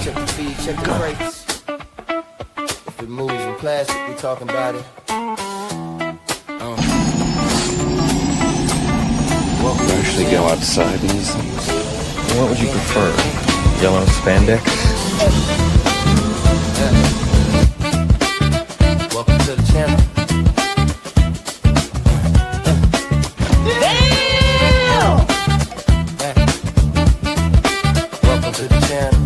check the feed, check the brakes. If it moves in plastic, we talking about it. You actually go outside in these things? What would you prefer? Yellow spandex? Welcome to the channel. Damn! Welcome to the channel.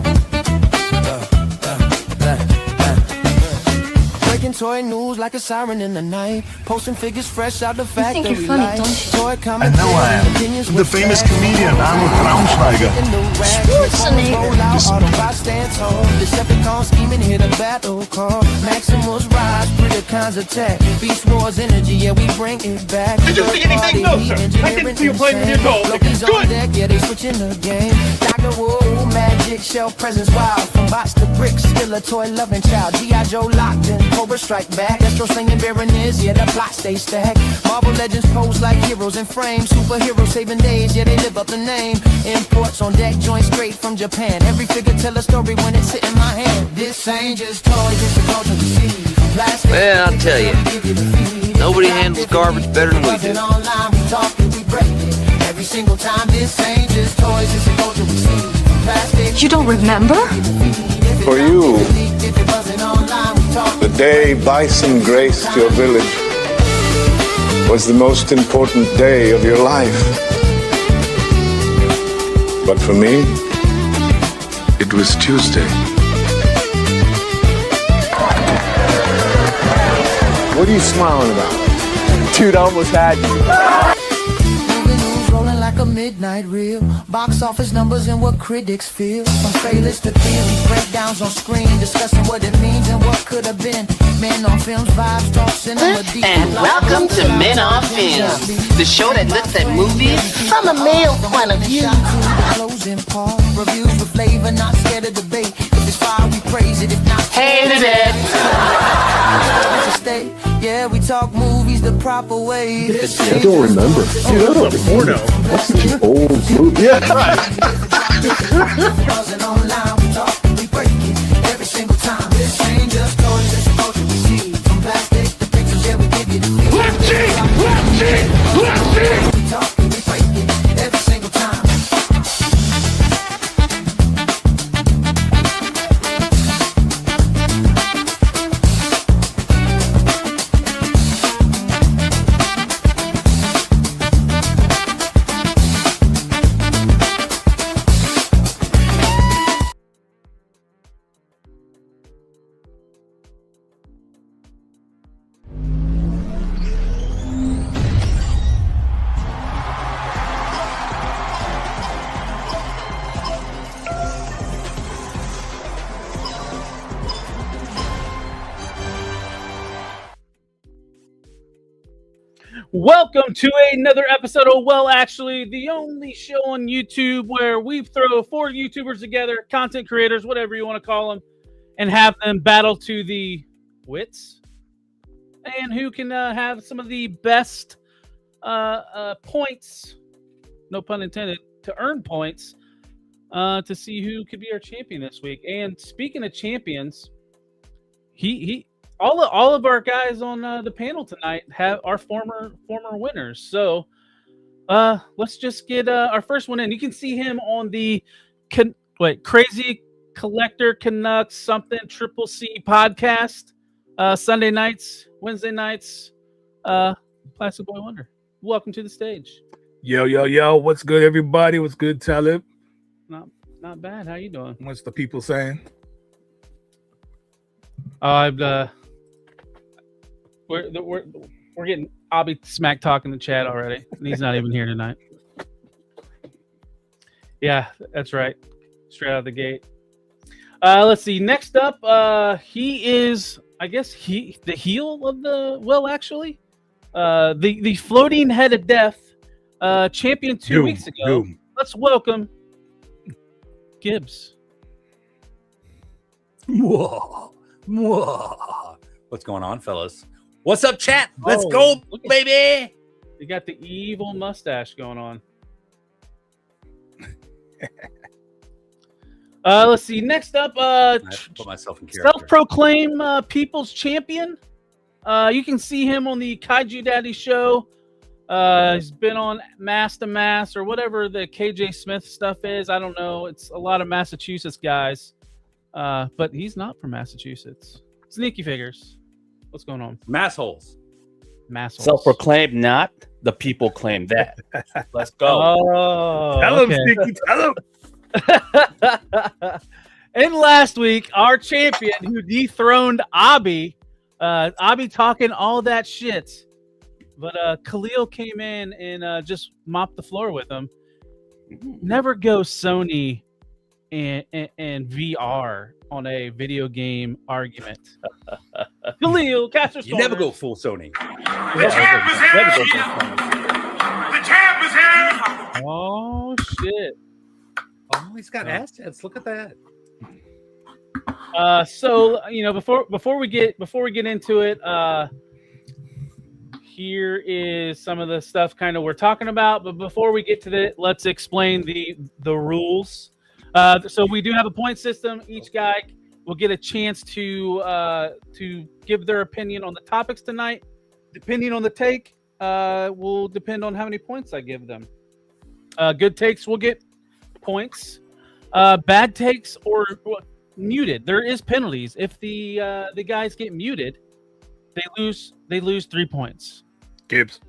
Breaking toy news like a siren in the night. Posting figures fresh out the factory. You think you're funny, don't you? I know I am. The famous comedian Arnold Braunschweiger. Decepticon scheming, hit a battle call. Maximus rise, Predacons attack. Beast Wars energy, yeah, we bring it back. Did you see anything? No, sir. I didn't see you playing with your doll. Blokees on deck, yeah, they switching the game. Dr. Wu, magic, shell presence wild. From box to bricks, still a toy loving child. G.I. Joe locked in, Cobra strike back. Destro slinging Baroness, yeah, the plot stay stacked. Marvel legends pose like heroes in frames. Superheroes saving days, yeah, they live up the name. Imports on deck, joints straight from Japan. Every figure tell a story when it's sitting in my hand. This ain't just toys, it's a culture to see. Well, I'll tell you, nobody handles garbage better than we do. Every single time, this ain't just toys, it's a culture we see. You don't remember? For you, the day bison graced your village was the most important day of your life. But for me, it was Tuesday. What are you smiling about? Dude, I almost had you. Rolling like a midnight reel. Box office numbers and what critics feel. From trailers to theories, breakdowns on screen, discussing what it means and what could have been. Men on Films, vibes, talk cinema deep. And welcome to Men on Films, the show that looks at movies from a male point of view. Closing part, reviews with flavor, not scared of debate. If it's fire, we praise it. If not, Hated it. stay. Yeah, we talk movies the proper way. I don't remember. Oh, that's a porno. That's such an old movie. Yeah, right. Buzzing online, we talk, we break it every single time. This ain't just toys, it's a culture we see. From plastic to pictures, yeah, we give you the feel. We talk, we break it every single time. Welcome to another episode of Well Actually, the only show on YouTube where we throw 4 YouTubers together, content creators, whatever you want to call them, and have them battle to the wits and who can have some of the best points, no pun intended, to earn points to see who could be our champion this week. And speaking of champions, all of our guys on the panel tonight are former winners. So let's just get our first one in. You can see him on the Crazy Collector Canucks something Triple C podcast Sunday nights, Wednesday nights. Plastic Boy Wonder, welcome to the stage. Yo, what's good, everybody? What's good, Talib? Not bad. How you doing? What's the people saying? We're getting Abby smack talk in the chat already, and he's not even here tonight. Yeah, that's right. Straight out of the gate. Let's see. Next up, he is, I guess, the heel of the the floating head of death, champion 2 weeks ago. Let's welcome Gibbs. Whoa. What's going on, fellas? What's up, chat? Let's go, baby. You got the evil mustache going on. Let's see. Next up, I have to put myself in character. self-proclaimed people's champion. You can see him on the Kaiju Daddy show. He's been on Mass to Mass or whatever the KJ Smith stuff is. I don't know. It's a lot of Massachusetts guys. But he's not from Massachusetts. Sneaky figures. What's going on? Mass holes. Mass holes. Self-proclaimed, not the people claim that. Let's go. Oh, Tell okay. him, Sneaky. Tell him. And last week, our champion who dethroned Abi, Abi talking all that shit, but Khalil came in and just mopped the floor with him. Never go Sony and VR on a video game argument. Khalil, Caster's You never go full Sony. The champ is here! The champ is here! Oh shit. Oh, he's got assets. Look at that. So you know, before we get into it, here is some of the stuff kind of we're talking about. But before we get to that, let's explain the rules. So we do have a point system. Each guy will get a chance to give their opinion on the topics tonight. Depending on the take, will depend on how many points I give them. Good takes will get points. Bad takes or muted, there is penalties. If the guys get muted, they lose 3 points. Gibbs.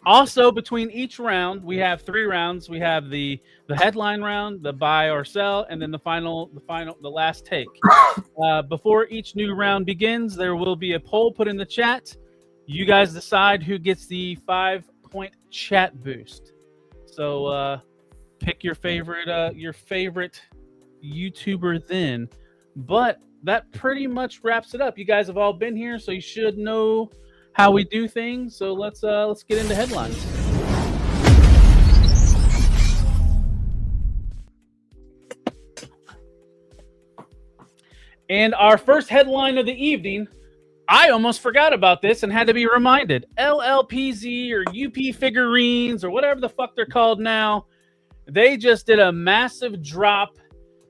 Also, between each round, we have 3 rounds. We have the headline round, the buy or sell, and then the last take. Before each new round begins, there will be a poll put in the chat. You guys decide who gets the 5-point chat boost. So pick your favorite YouTuber then. But that pretty much wraps it up. You guys have all been here, so you should know how we do things. So let's get into headlines. And our first headline of the evening, I almost forgot about this and had to be reminded. LLPZ or UP figurines or whatever the fuck they're called now, they just did a massive drop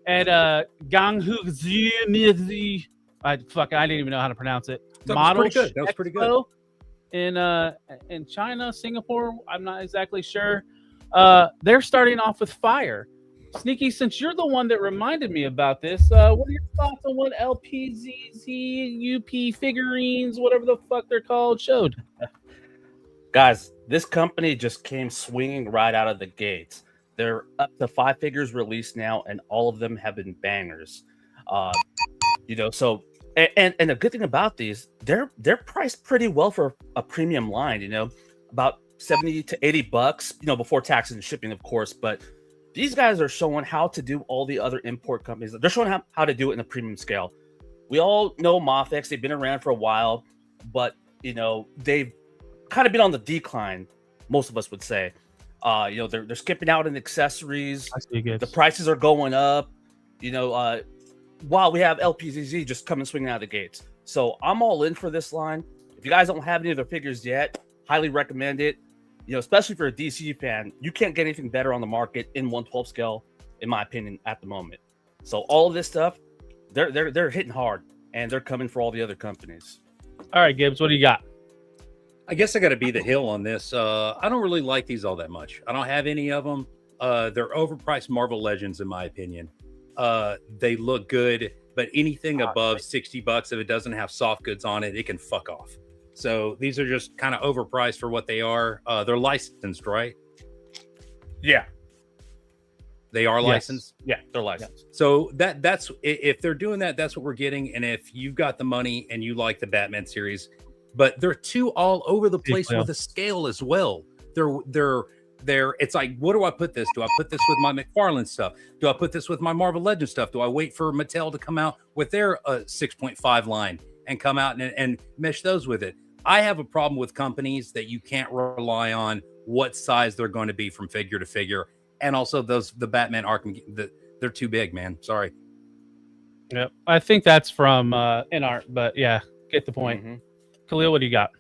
at Ganghu. I didn't even know how to pronounce it. That was pretty good. That was pretty good. In China, Singapore, I'm not exactly sure. They're starting off with fire. Sneaky, since you're the one that reminded me about this, what are your thoughts on what LPZZ, UP figurines, whatever the fuck they're called, showed? Guys, this company just came swinging right out of the gates. They're up to 5 figures released now, and all of them have been bangers. So and the good thing about these, they're priced pretty well for a premium line. About $70 to $80. Before taxes and shipping, of course. But these guys are showing how to do all the other import companies. They're showing how to do it in a premium scale. We all know M.A.S.K. They've been around for a while, but they've kind of been on the decline. Most of us would say. They're skipping out in accessories. The prices are going up. While we have LPZZ just coming swinging out of the gates. So I'm all in for this line. If you guys don't have any of their figures yet, highly recommend it. Especially for a DC fan, you can't get anything better on the market in 1/12 scale, in my opinion, at the moment. So all of this stuff, they're hitting hard, and they're coming for all the other companies. All right, Gibbs, what do you got? I guess I got to be the hill on this. I don't really like these all that much. I don't have any of them. They're overpriced Marvel Legends, in my opinion. They look good, but anything above $60, if it doesn't have soft goods on it, it can fuck off. So these are just kind of overpriced for what they are. They're licensed, right? Yeah. They are licensed? Yeah, they're licensed. So that's if they're doing that, that's what we're getting. And if you've got the money and you like the Batman series, but they're too all over the place with a scale as well. They're it's like, what do I put this? Do I put this with my McFarlane stuff? Do I put this with my Marvel Legends stuff? Do I wait for Mattel to come out with their 6.5 line and come out and mesh those with it? I have a problem with companies that you can't rely on what size they're going to be from figure to figure. And also the Batman Arkham, they're too big, man. Sorry. Yep. I think that's from InArt, but yeah, get the point. Khalil, what do you got?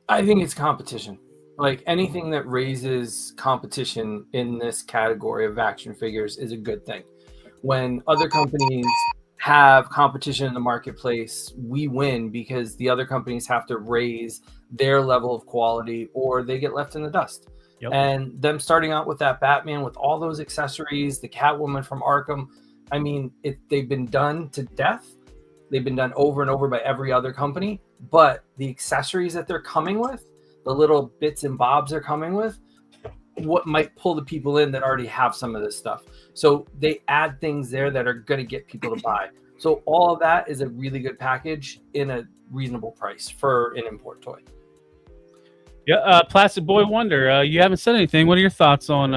I think it's competition. Like anything that raises competition in this category of action figures is a good thing. When other companies have competition in the marketplace, we win because the other companies have to raise their level of quality or they get left in the dust. Yep. And them starting out with that Batman with all those accessories, the Catwoman from Arkham, I mean, they've been done to death. They've been done over and over by every other company, but the accessories that they're coming with, the little bits and bobs they're coming with, what might pull the people in that already have some of this stuff. So they add things there that are going to get people to buy. So all of that is a really good package in a reasonable price for an import toy. Yeah, Plastic Boy Wonder, you haven't said anything. What are your thoughts on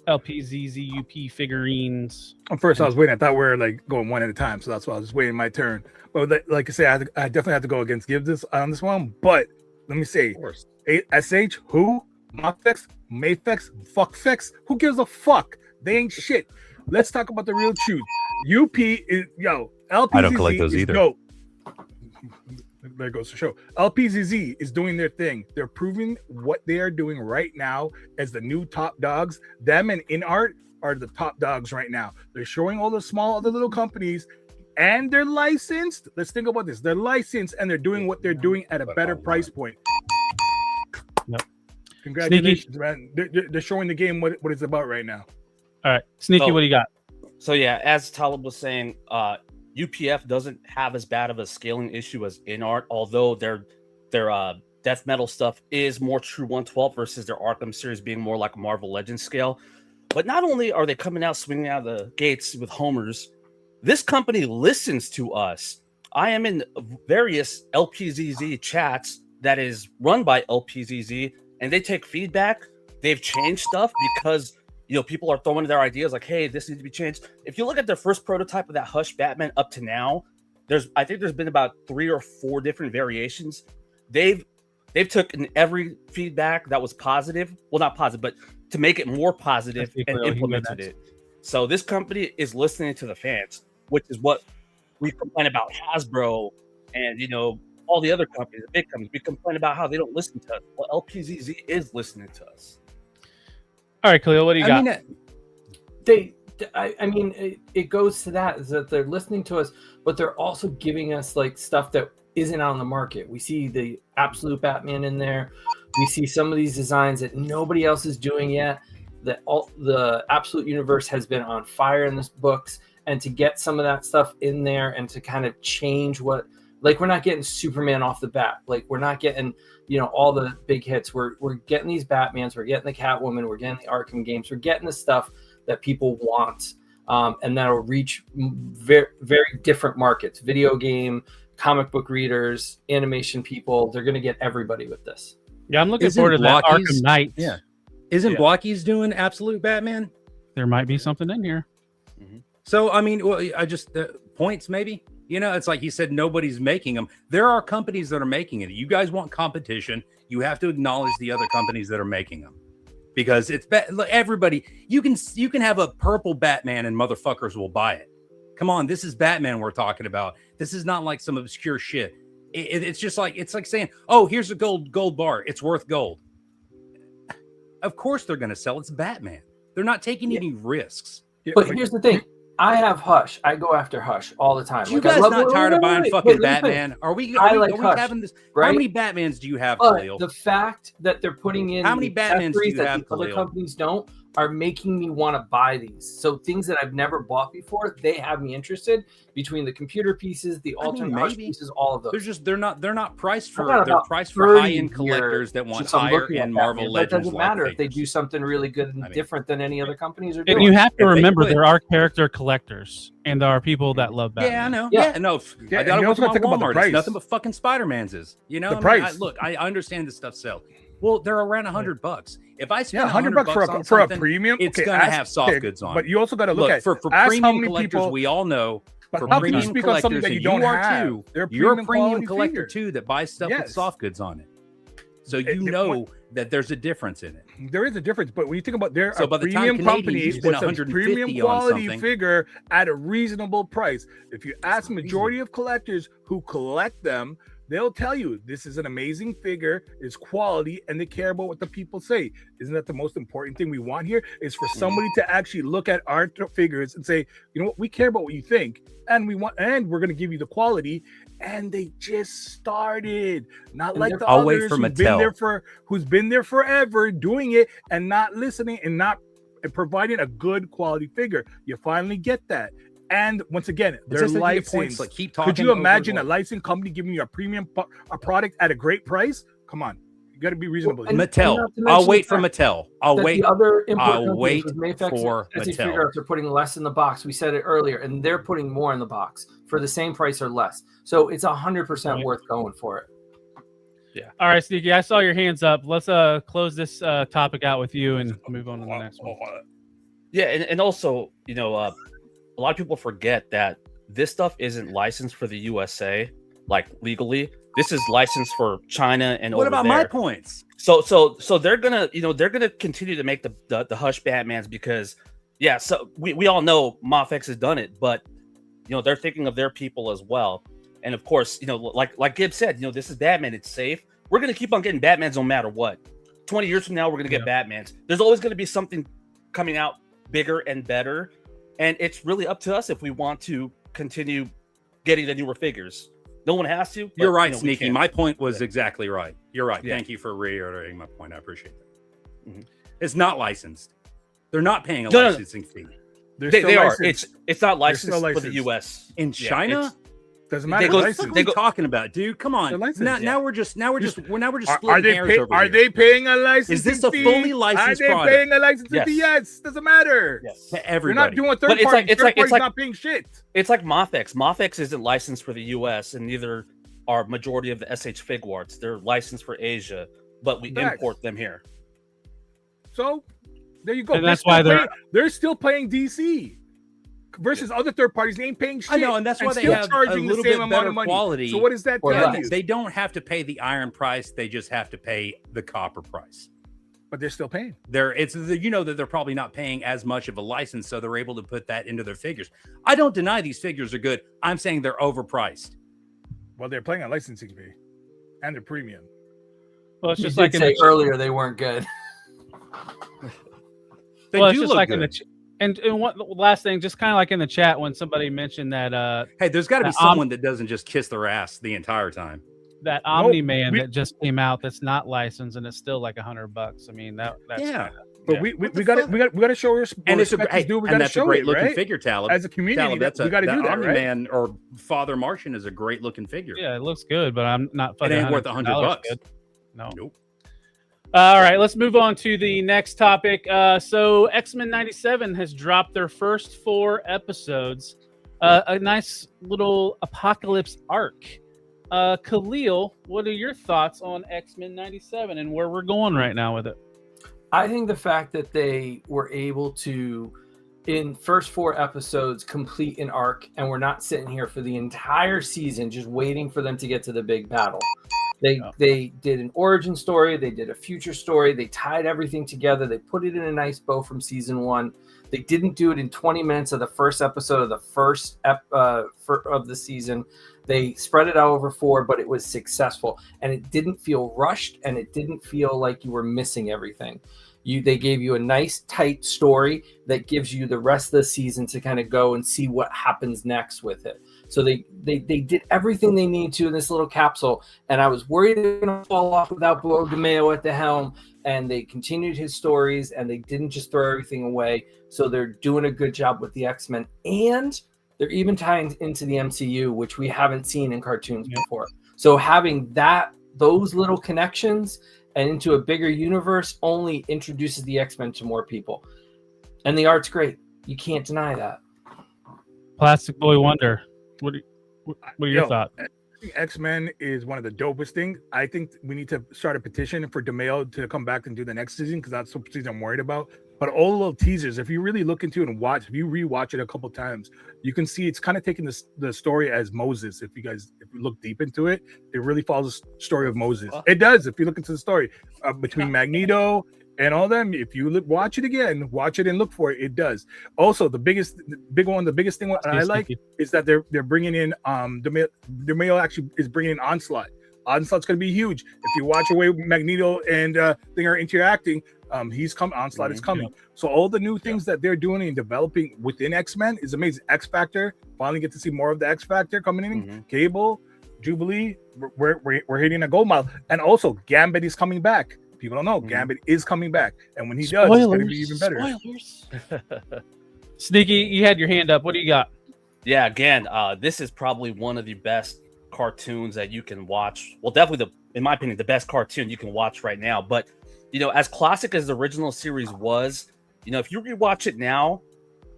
LPZZUP figurines? First, I was waiting. I thought we were like going one at a time, so that's why I was just waiting my turn. But like I said, I definitely have to go against Give this on this one. But let me say, SH, who? Mafex, Mayfex, Fuckfex, who gives a fuck? They ain't shit. Let's talk about the real truth. UP is LPZZ I don't collect those either. Dope. There goes to show. LPZZ is doing their thing. They're proving what they are doing right now as the new top dogs. Them and InArt are the top dogs right now. They're showing all the small other little companies, and they're licensed. Let's think about this. They're licensed, and they're doing what they're doing at a better price point. Yep. Congratulations, man. They're showing the game what it's about right now. All right, Sneaky, what do you got? So yeah, as Talib was saying, UPF doesn't have as bad of a scaling issue as InArt, although their death metal stuff is more true 112 versus their Arkham series being more like a Marvel Legends scale. But not only are they coming out swinging out of the gates with homers, this company listens to us. I am in various LPZZ chats that is run by LPZZ, and they take feedback. They've changed stuff because people are throwing their ideas like, hey, this needs to be changed. If you look at the first prototype of that Hush Batman up to now, I think there's been about 3 or 4 different variations. They've taken every feedback that was positive, well, not positive, but to make it more positive and implemented it. So this company is listening to the fans, which is what we complain about Hasbro and all the other companies, the big companies. We complain about how they don't listen to us. Well, LPZZ is listening to us. All right, Khalil, what do you got? It goes to that is that they're listening to us, but they're also giving us like stuff that isn't on the market. We see the Absolute Batman in there. We see some of these designs that nobody else is doing yet. The Absolute Universe has been on fire in this books, and to get some of that stuff in there and to kind of change what, like, we're not getting Superman off the bat. Like, we're not getting all the big hits. We're getting these Batmans, we're getting the Catwoman, we're getting the Arkham games, we're getting the stuff that people want, and that'll reach very, very different markets: video game, comic book readers, animation people. They're going to get everybody with this. Yeah, I'm looking forward to that Arkham Knight. Yeah, isn't Blokees doing Absolute Batman? There might be something in here. Mm-hmm. So I just points maybe. It's like he said, nobody's making them. There are companies that are making it. You guys want competition. You have to acknowledge the other companies that are making them, because it's everybody. You can have a purple Batman and motherfuckers will buy it. Come on, this is Batman we're talking about. This is not like some obscure shit. It's just like, it's like saying, oh, here's a gold bar. It's worth gold. Of course they're going to sell. It's Batman. They're not taking any risks. But here's the thing. I have Hush. I go after Hush all the time. You guys not tired of buying fucking Batman? Are we having this? Right? How many Batmans do you have, But Khalil? the fact that they're putting in how many Batmans do you that have, these other Khalil? companies don't are making me want to buy these. So things that I've never bought before, they have me interested. Between the computer pieces, the alternate Hush pieces, all of those. They're not priced for high end collectors that want higher end Marvel Legends. It doesn't matter if they do something really good and different than any other companies are doing. And you have to remember there are character collectors and there are people that love Batman. Yeah, I know. Yeah, no. I gotta work on Walmart. It's nothing but fucking Spider-Man's is. The price. I understand this stuff sells. Well, they're around $100. If I spend $100 for a premium, it's gonna have soft goods on. But you also got to look at for premium collectors. We all know. For premium collectors, that you are too. You're a premium collector too that buys stuff with soft goods on it. So know that there's a difference in it. There is a difference, but when you think about there are premium companies with a premium quality figure at a reasonable price. If you ask majority of collectors who collect them, they'll tell you this is an amazing figure, it's quality, and they care about what the people say. Isn't that the most important thing we want here? Is for somebody to actually look at our figures and say, you know what, we care about what you think, and we're going to give you the quality. And they just started, not like the I'll wait others for who's been there forever doing it and not listening and not providing a good quality figure. You finally get that. And once again, they're licensed. Like, keep talking. Could you imagine a licensed company giving you a premium product at a great price? Come on, you got to be reasonable. Mattel. I'll wait for Mattel. I'll wait. The other I'll wait for Mattel. They're putting less in the box. We said it earlier, and they're putting more in the box for the same price or less. So it's 100% worth going for it. Yeah. All right, Sneaky. I saw your hands up. Let's close this topic out with you and move on to the next one. Yeah, and also, you know, a lot of people forget that this stuff isn't licensed for the USA, like legally. This is licensed for China and what over about there. my points? So they're gonna, you know, they're gonna continue to make the Hush Batmans because, yeah. So we all know Mafex has done it, but you know they're thinking of their people as well. And of course, you know, like Gibbs said, you know, this is Batman. It's safe. We're gonna keep on getting Batmans no matter what. 20 years from now, we're gonna get Batmans. There's always gonna be something coming out bigger and better. And it's really up to us if we want to continue getting the newer figures. No one has to. You're right, Sneaky. My point was exactly right. You're right. Yeah. Thank you for reiterating my point. I appreciate that. Mm-hmm. It's not licensed. They're not paying a licensing fee. They are. It's not licensed for the US. In China? Doesn't matter. What are you talking about, dude? Come on. Now we're just splitting hairs over Are here. they paying a license? Is this a fully licensed product? Are they paying a license? Yes. Yes. Doesn't matter. Yes. To everybody. You're not doing third party. Third party's not paying shit. It's like Mafex. Mafex isn't licensed for the US, and neither are majority of the SH Figuarts. They're licensed for Asia, but we import them here. So there you go. And that's why they're still paying DC. Versus other third parties, they ain't paying shit. I know, and that's why they have a little bit better quality. So what does that tell you? They don't have to pay the iron price; they just have to pay the copper price. But they're still paying. You know that they're probably not paying as much of a license, so they're able to put that into their figures. I don't deny these figures are good. I'm saying they're overpriced. Well, they're playing a licensing fee, and they're premium. Well, it's just like earlier they weren't good. They do look like good. And what last thing, just kind of like in the chat when somebody mentioned that hey, there's got to be someone that doesn't just kiss their ass the entire time. That Omni-Man that just came out that's not licensed and it's still like $100. I mean that's But we got to show respect. And it's a great looking right? figure, Talib. As a community, we got to do that, Omni-Man or Father Martian is a great looking figure. Yeah, it looks good, but I'm not fucking. It ain't worth $100. No. Nope. All right, let's move on to the next topic. So X-Men 97 has dropped their first 4 episodes. A nice little apocalypse arc. Khalil, what are your thoughts on X-Men 97 and where we're going right now with it? I think the fact that they were able to, in first 4 episodes, complete an arc, and we're not sitting here for the entire season just waiting for them to get to the big battle. They did an origin story. They did a future story. They tied everything together. They put it in a nice bow from season 1. They didn't do it in 20 minutes of the first episode of the first of the season. They spread it out over 4, but it was successful. And it didn't feel rushed, and it didn't feel like you were missing everything. They gave you a nice, tight story that gives you the rest of the season to kind of go and see what happens next with it. So they did everything they need to in this little capsule, and I was worried they were going to fall off without Beau DeMayo at the helm, and they continued his stories, and they didn't just throw everything away. So they're doing a good job with the X-Men, and they're even tying into the MCU, which we haven't seen in cartoons before. So having those little connections and into a bigger universe only introduces the X-Men to more people. And the art's great. You can't deny that. Plastic Boy Wonder. What are your thoughts? I think X-Men is one of the dopest things. I think we need to start a petition for DeMayo to come back and do the next season because that's the season I'm worried about. But all the little teasers, if you really look into it and watch, if you rewatch it a couple times, you can see it's kind of taking the story as Moses. If you look deep into it, it really follows the story of Moses. It does. If you look into the story between Magneto and all them, if you watch it again, watch it and look for it, it does. Also, the biggest thing I like is that they're bringing in DeMayo actually is bringing in Onslaught. Onslaught's going to be huge. If you watch the way Magneto and Thing are interacting, he's coming. Onslaught is coming. So all the new things that they're doing and developing within X-Men is amazing. X Factor, finally get to see more of the X Factor coming in. Cable, Jubilee, we're hitting a gold mile. And also Gambit is coming back. People don't know Gambit is coming back, and when he does, it's going to be even better. Spoilers. Sneaky, you had your hand up. What do you got? Yeah, again, this is probably one of the best cartoons that you can watch. Well, definitely in my opinion, the best cartoon you can watch right now. But as classic as the original series was, if you rewatch it now,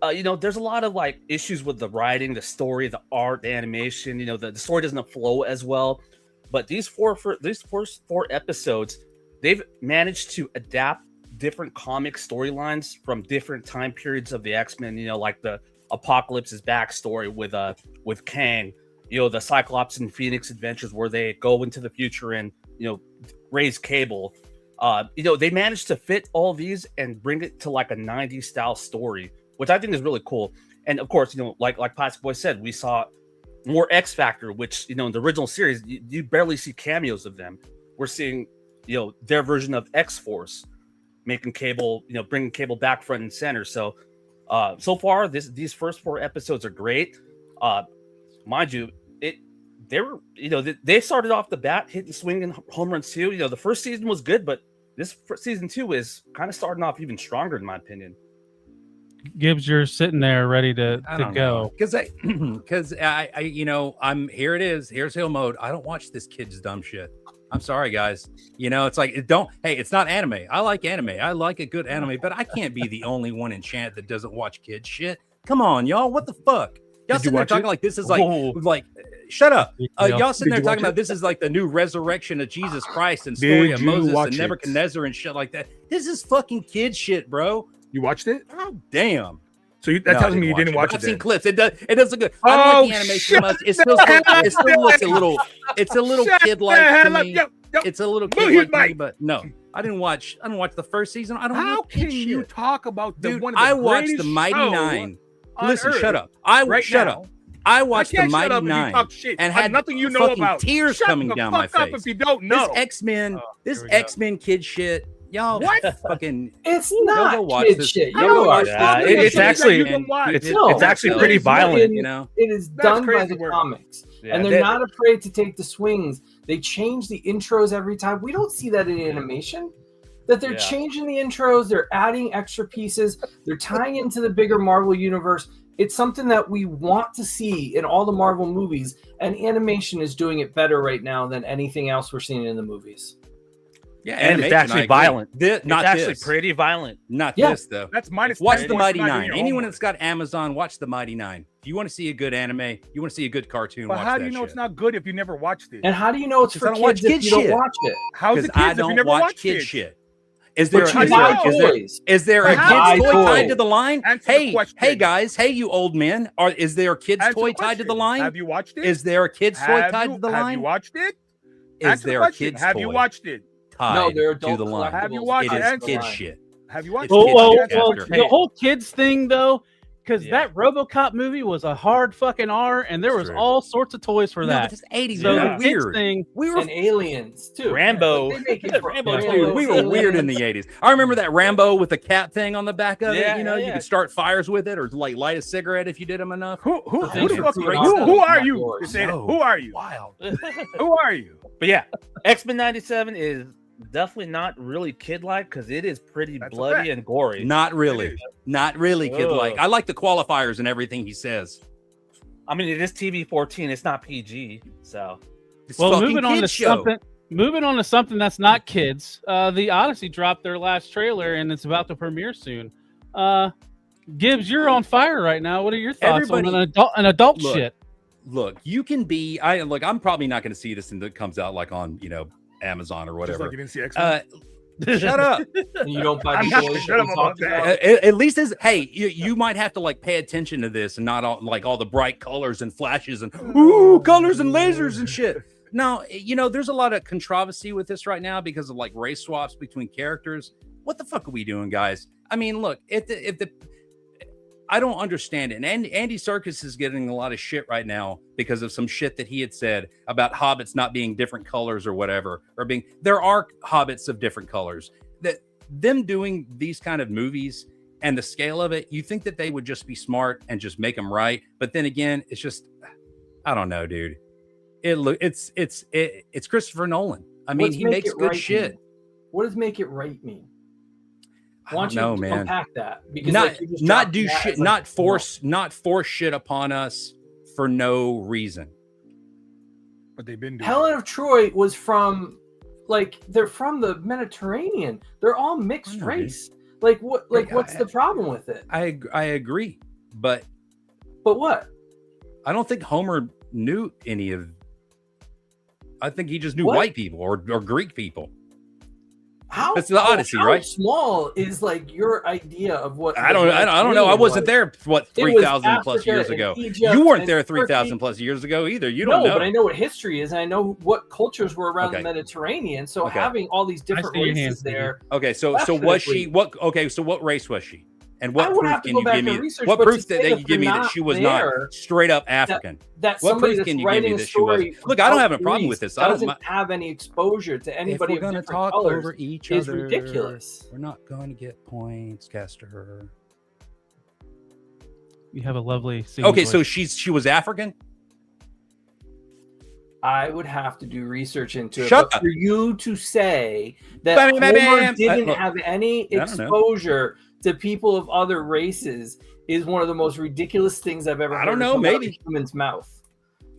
there's a lot of like issues with the writing, the story, the art, the animation. The story doesn't flow as well. But these first 4 episodes, they've managed to adapt different comic storylines from different time periods of the X-Men. Like the Apocalypse's backstory with Kang. The Cyclops and Phoenix adventures where they go into the future and raise Cable. They managed to fit all these and bring it to like a 90s style story, which I think is really cool. And of course, like Plastic Boy said, we saw more X Factor, which in the original series you barely see cameos of them. We're seeing their version of X-Force, making Cable, bringing Cable back front and center. So so far these first 4 episodes are great. Mind you, they started off the bat hitting swinging home runs too. The first season was good, but this season 2 is kind of starting off even stronger in my opinion. Gibbs, you're sitting there ready to go. Because I'm here. It is. Here's Hill Mode. I don't watch this kid's dumb shit. I'm sorry, guys. It's like it's not anime. I like anime. I like a good anime, but I can't be the only one in chat that doesn't watch kids shit. Come on, y'all. What the fuck? Y'all sitting there talking like this is like shut up. Y'all sitting there talking about this is like the new resurrection of Jesus Christ and story of Moses and Nebuchadnezzar and shit like that. This is fucking kid shit, bro. You watched it? Oh, damn. So that tells me you didn't watch it. I've seen clips. It does look good. I don't like the animation much. It still looks a little. It's a little kid-like to me. It's a little kid-like to me, but no, I didn't watch the first season. I don't. How can you talk about the one? I watched the Mighty Nine. Listen, shut up. Shut up. I watched the Mighty Nine and had nothing you know about. Tears coming down my face. If you don't know this X-Men kid shit. Y'all, what? Fucking? It's not kid shit. It's actually pretty violent. It is done by the comics, and they're not afraid to take the swings. They change the intros every time. We don't see that in animation. That they're changing the intros, they're adding extra pieces, they're tying into the bigger Marvel universe. It's something that we want to see in all the Marvel movies, and animation is doing it better right now than anything else we're seeing in the movies. Yeah, and it's actually violent. It's actually pretty violent. Not this though. That's minus. Watch the Mighty Nine. Anyone that's got Amazon, watch the Mighty Nine. If you want to see a good anime, you want to see a good cartoon. But how do you know it's not good if you never watched it? And how do you know it's for kids if you don't watch it? How's it kids if you never watched kid it? Shit. Is there a kid's toy tied to the line? Hey guys, hey you old men, is there a kid's toy tied to the line? Have you watched it? Is there a kid's toy tied to the line? Have you watched it? Is there a kid's toy? Have you watched it? No, they're adult to the line. Have you watched it? It is kid shit. Have you watched it? The whole kids thing though, because that RoboCop movie was a hard fucking R, and there was all sorts of toys for that. It's 80s. So the weird thing, we were aliens too. Rambo. Dude, we were weird in the 80s. I remember that Rambo with the cat thing on the back of it. You could start fires with it, or like light a cigarette if you did them enough. Who are you? Who are you? Wild. Who are you? But yeah, X-Men 97 is definitely not really kid-like because it is pretty bloody and gory. Not really kid-like. I like the qualifiers and everything he says. I mean, it is TV-14. It's not PG. So, moving on to something that's not kids. The Odyssey dropped their last trailer and it's about to premiere soon. Gibbs, you're on fire right now. What are your thoughts on an adult shit? Look, you can be. I'm probably not going to see this until it comes out, like on Amazon or whatever. Just like you didn't see X-Men. Shut up. You don't buy the At least you might have to like pay attention to this and not all the bright colors and flashes and colors and lasers and shit. Now, there's a lot of controversy with this right now because of like race swaps between characters. What the fuck are we doing, guys? I mean, look, I don't understand it. And Andy Serkis is getting a lot of shit right now because of some shit that he had said about hobbits not being different colors or whatever, or being, there are hobbits of different colors. That them doing these kind of movies and the scale of it, you think that they would just be smart and just make them right. But then again, it's just, I don't know, dude. It's Christopher Nolan. I mean, he makes good right shit. Mean? What does make it right mean? I don't know, man. Unpack that, because not do shit, not force shit upon us for no reason. But they've been doing Helen of Troy was from, like, they're from the Mediterranean. They're all mixed race. Like what? Like what's the problem with it? I agree, but what? I don't think Homer knew any of. I think he just knew white people or Greek people. That's the Odyssey, right? How small is like your idea of what? I don't know. I wasn't there. What 3,000 plus years ago? You weren't there 3,000 plus years ago either. You don't know. But I know what history is, and I know what cultures were around the Mediterranean. So having all these different races there. Okay, so was she what? Okay, so what race was she? And what proof can you give me? What proof that you give me that she was not straight up African? What proof can you give me that she was? Look, I don't have a problem with this. I don't have any exposure to anybody. If we're going to talk over each other, is ridiculous. We're not going to get points, Caster. You have a lovely. Okay, so she was African. I would have to do research into it. Shut but up. For you to say that Homer didn't have any exposure to people of other races is one of the most ridiculous things I've ever heard. I don't know, maybe out of a human's mouth.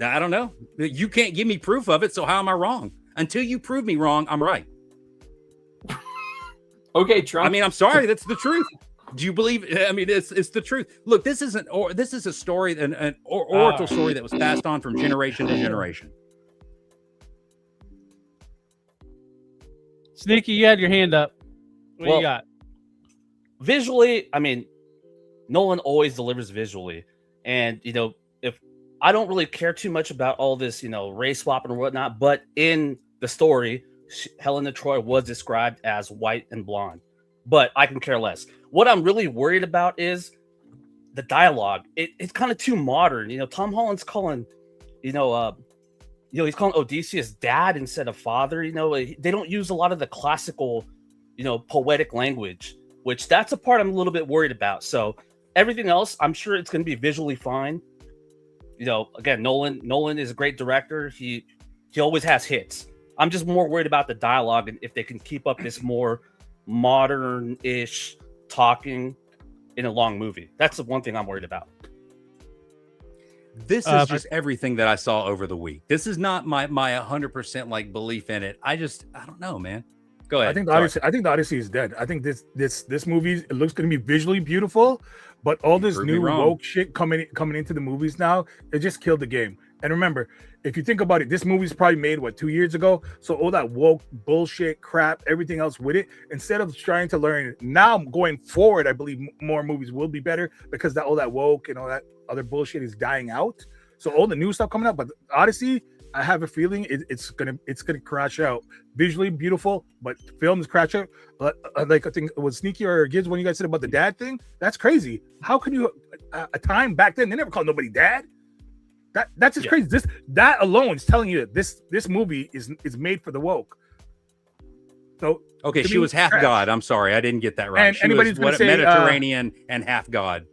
I don't know. You can't give me proof of it, so how am I wrong? Until you prove me wrong, I'm right. Okay, Trump. I mean, I'm sorry, that's the truth. Do you believe? I mean, it's the truth. Look, this is a story, an oracle story that was passed on from generation to generation. Sneaky, you had your hand up. What do you got? Visually, I mean, Nolan always delivers visually. And, if I don't really care too much about all this, race swapping or whatnot, but in the story, Helen of Troy was described as white and blonde. But I can care less. What I'm really worried about is the dialogue. It's kind of too modern. Tom Holland's calling, he's calling Odysseus dad instead of father. They don't use a lot of the classical, poetic language, which that's a part I'm a little bit worried about. So everything else, I'm sure it's going to be visually fine. Again, Nolan is a great director. He always has hits. I'm just more worried about the dialogue and if they can keep up this more modern-ish talking in a long movie. That's the one thing I'm worried about. This is just everything that I saw over the week. This is not my 100% like belief in it. I don't know, man. Go ahead. I think the Odyssey is dead. I think this movie, it looks going to be visually beautiful, but all this new woke shit coming into the movies now, it just killed the game. And remember, if you think about it, this movie's probably made 2 years ago. So all that woke bullshit crap, everything else with it, instead of trying to learn now going forward, I believe more movies will be better because all that woke and all that other bullshit is dying out. So all the new stuff coming up, but Odyssey, I have a feeling it's gonna crash out. Visually beautiful, but films crash out. Like I think it was Sneaky or Gibbs when you guys said about the dad thing. That's crazy. How can you a time back then they never called nobody dad? That's just crazy. That alone is telling you that this movie is made for the woke. So okay, she was half god. I'm sorry, I didn't get that right. And she was Mediterranean and half god.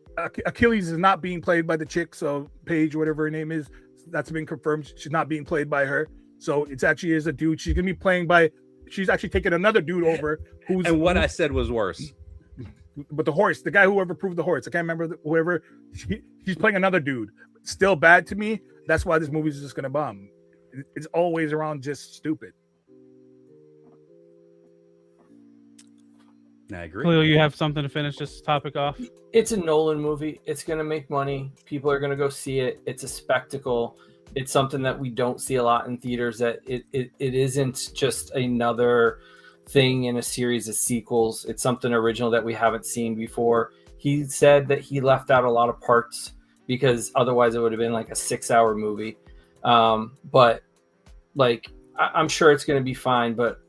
Achilles is not being played by the chick, so Paige, whatever her name is, that's been confirmed. She's not being played by her. So it's actually is a dude. She's gonna be playing by. She's actually taking another dude over. I said was worse. But the horse, the guy who approved the horse, I can't remember whoever. He's playing another dude. Still bad to me. That's why this movie is just gonna bomb. It's always around just stupid. I agree. Cleo, you have something to finish this topic off? It's a Nolan movie. It's going to make money. People are going to go see it. It's a spectacle. It's something that we don't see a lot in theaters. That it isn't just another thing in a series of sequels. It's something original that we haven't seen before. He said that he left out a lot of parts because otherwise it would have been like a 6-hour movie. But like, I'm sure it's going to be fine. But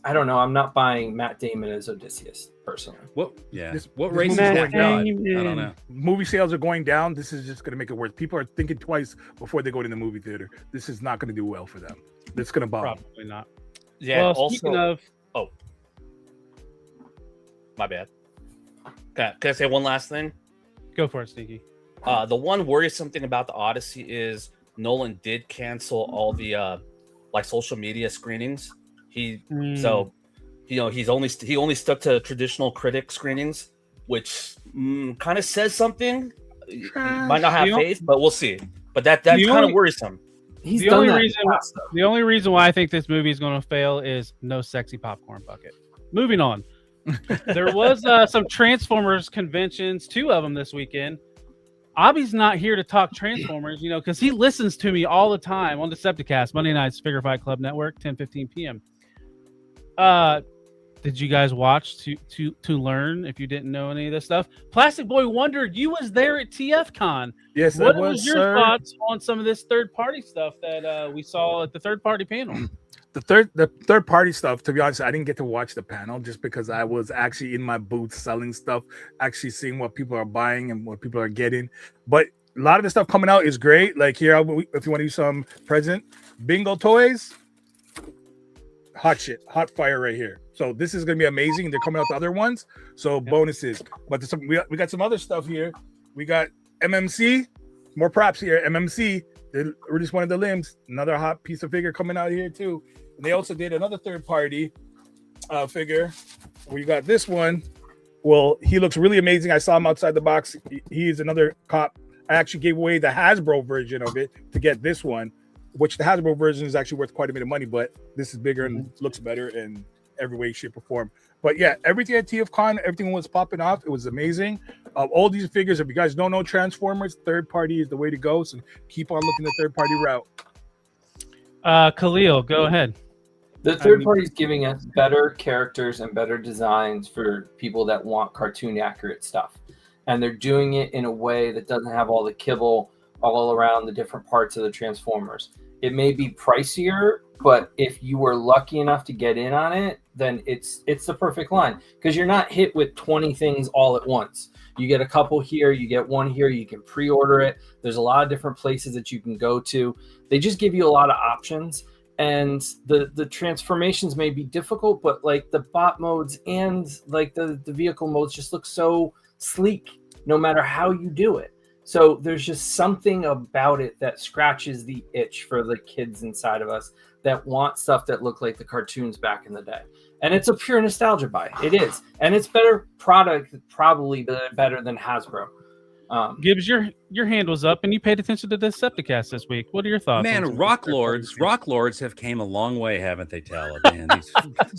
I don't know. I'm not buying Matt Damon as Odysseus. personally. What This race is movie's that? going down. I don't know. Movie sales are going down. This is just going to make it worse. People are thinking twice before they go to the movie theater. This is not going to do well for them. It's going to bomb. Probably not. Yeah. Well, also, speaking of, my bad. Can I say one last thing? go for it, Sneaky. The one worrisome thing about the Odyssey is Nolan did cancel all the like social media screenings. So he only stuck to traditional critic screenings, which kind of says something. He might not have faith, but we'll see. But that's kind of worrisome. The only reason why I think this movie is going to fail is no sexy popcorn bucket. Moving on. There was some Transformers conventions, 2 of them this weekend. Abby's not here to talk Transformers, because he listens to me all the time on Decepticast, Monday nights, Figure Fight Club Network, 10:15 p.m. Did you guys watch to learn if you didn't know any of this stuff? Plastic Boy Wonder, you was there at TFCon. Yes, what was your thoughts on some of this third-party stuff that we saw at the third-party panel? The third party stuff, to be honest, I didn't get to watch the panel just because I was actually in my booth selling stuff, actually seeing what people are buying and what people are getting. But a lot of the stuff coming out is great. Like here, if you want to use some present bingo toys, hot shit, hot fire right here. So this is gonna be amazing. They're coming out the other ones, so bonuses. But we got some other stuff here. We got MMC, more props here. MMC, they released one of the limbs, another hot piece of figure coming out here too. And they also did another third party figure. We got this one. Well, he looks really amazing. I saw him outside the box. He's another cop. I actually gave away the Hasbro version of it to get this one, which the Hasbro version is actually worth quite a bit of money, but this is bigger and looks better in every way, shape, or form. But yeah, everything at TFCon, everything was popping off. It was amazing. All these figures, if you guys don't know Transformers, third party is the way to go. So keep on looking the third party route. Khalil, go ahead. The third party is giving us better characters and better designs for people that want cartoon accurate stuff. And they're doing it in a way that doesn't have all the kibble all around the different parts of the Transformers. It may be pricier, but if you were lucky enough to get in on it, then it's the perfect line, because you're not hit with 20 things all at once. You get a couple here, you get one here, you can pre-order it. There's a lot of different places that you can go to. They just give you a lot of options. And the transformations may be difficult, but like the bot modes and like the vehicle modes just look so sleek no matter how you do it. So there's just something about it that scratches the itch for the kids inside of us that want stuff that look like the cartoons back in the day. And it's a pure nostalgia buy. It is. And it's better product, probably better than Hasbro. Gibbs, your hand was up and you paid attention to the Decepticast this week. What are your thoughts? Man, Rock Lords have came a long way, haven't they, Tala? Man, these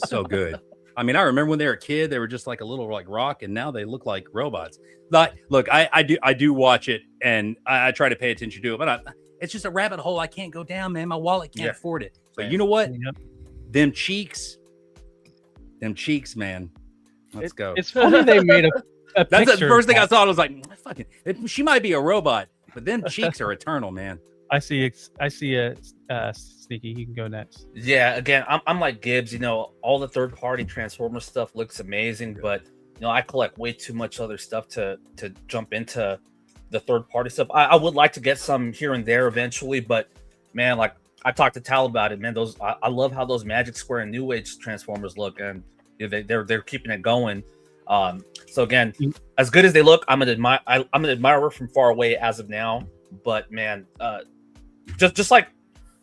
so good. I mean, I remember when they were a kid, they were just like a little like rock, and now they look like robots. But look, I do watch it, and I try to pay attention to it, but it's just a rabbit hole I can't go down, man. My wallet can't afford it. But you know what? Yep. Them cheeks, man. Let's go. It's funny they made a That's the first thing I saw. I was like, fucking, she might be a robot, but them cheeks are eternal, man. I see a Sneaky. You can go next. Yeah, again, I'm like Gibbs. All the third party Transformer stuff looks amazing, but I collect way too much other stuff to jump into the third party stuff. I would like to get some here and there eventually, but man, like I talked to Tal about it, man. I love how those Magic Square and New Age Transformers look, and they're keeping it going. So again, as good as they look, I'm an admirer from far away as of now. But man, just like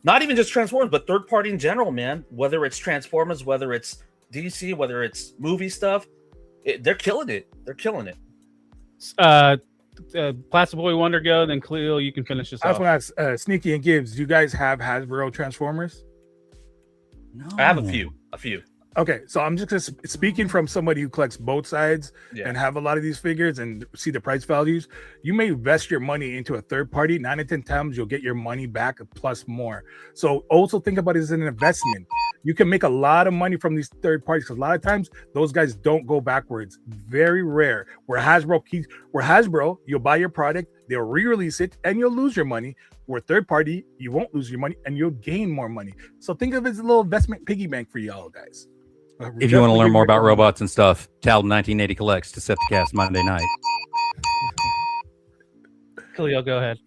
not even just Transformers, but third party in general, man. Whether it's Transformers, whether it's DC, whether it's movie stuff, they're killing it. They're killing it. Plastic Boy Wonder go, then Cleo, you can finish this off. I want to ask Sneaky and Gibbs, do you guys have Hasbro Transformers? No, I have a few. Okay, so I'm just speaking from somebody who collects both sides and have a lot of these figures and see the price values. You may invest your money into a third party. 9 to 10 times you'll get your money back plus more. So also think about it as an investment. You can make a lot of money from these third parties because a lot of times those guys don't go backwards. Very rare. Where Hasbro, you'll buy your product, they'll re-release it, and you'll lose your money. Where third party, you won't lose your money and you'll gain more money. So think of it as a little investment piggy bank for y'all guys. If you want to learn more about robots and stuff, Tal 1980 collects Decepticast Monday night. Khalil, go ahead.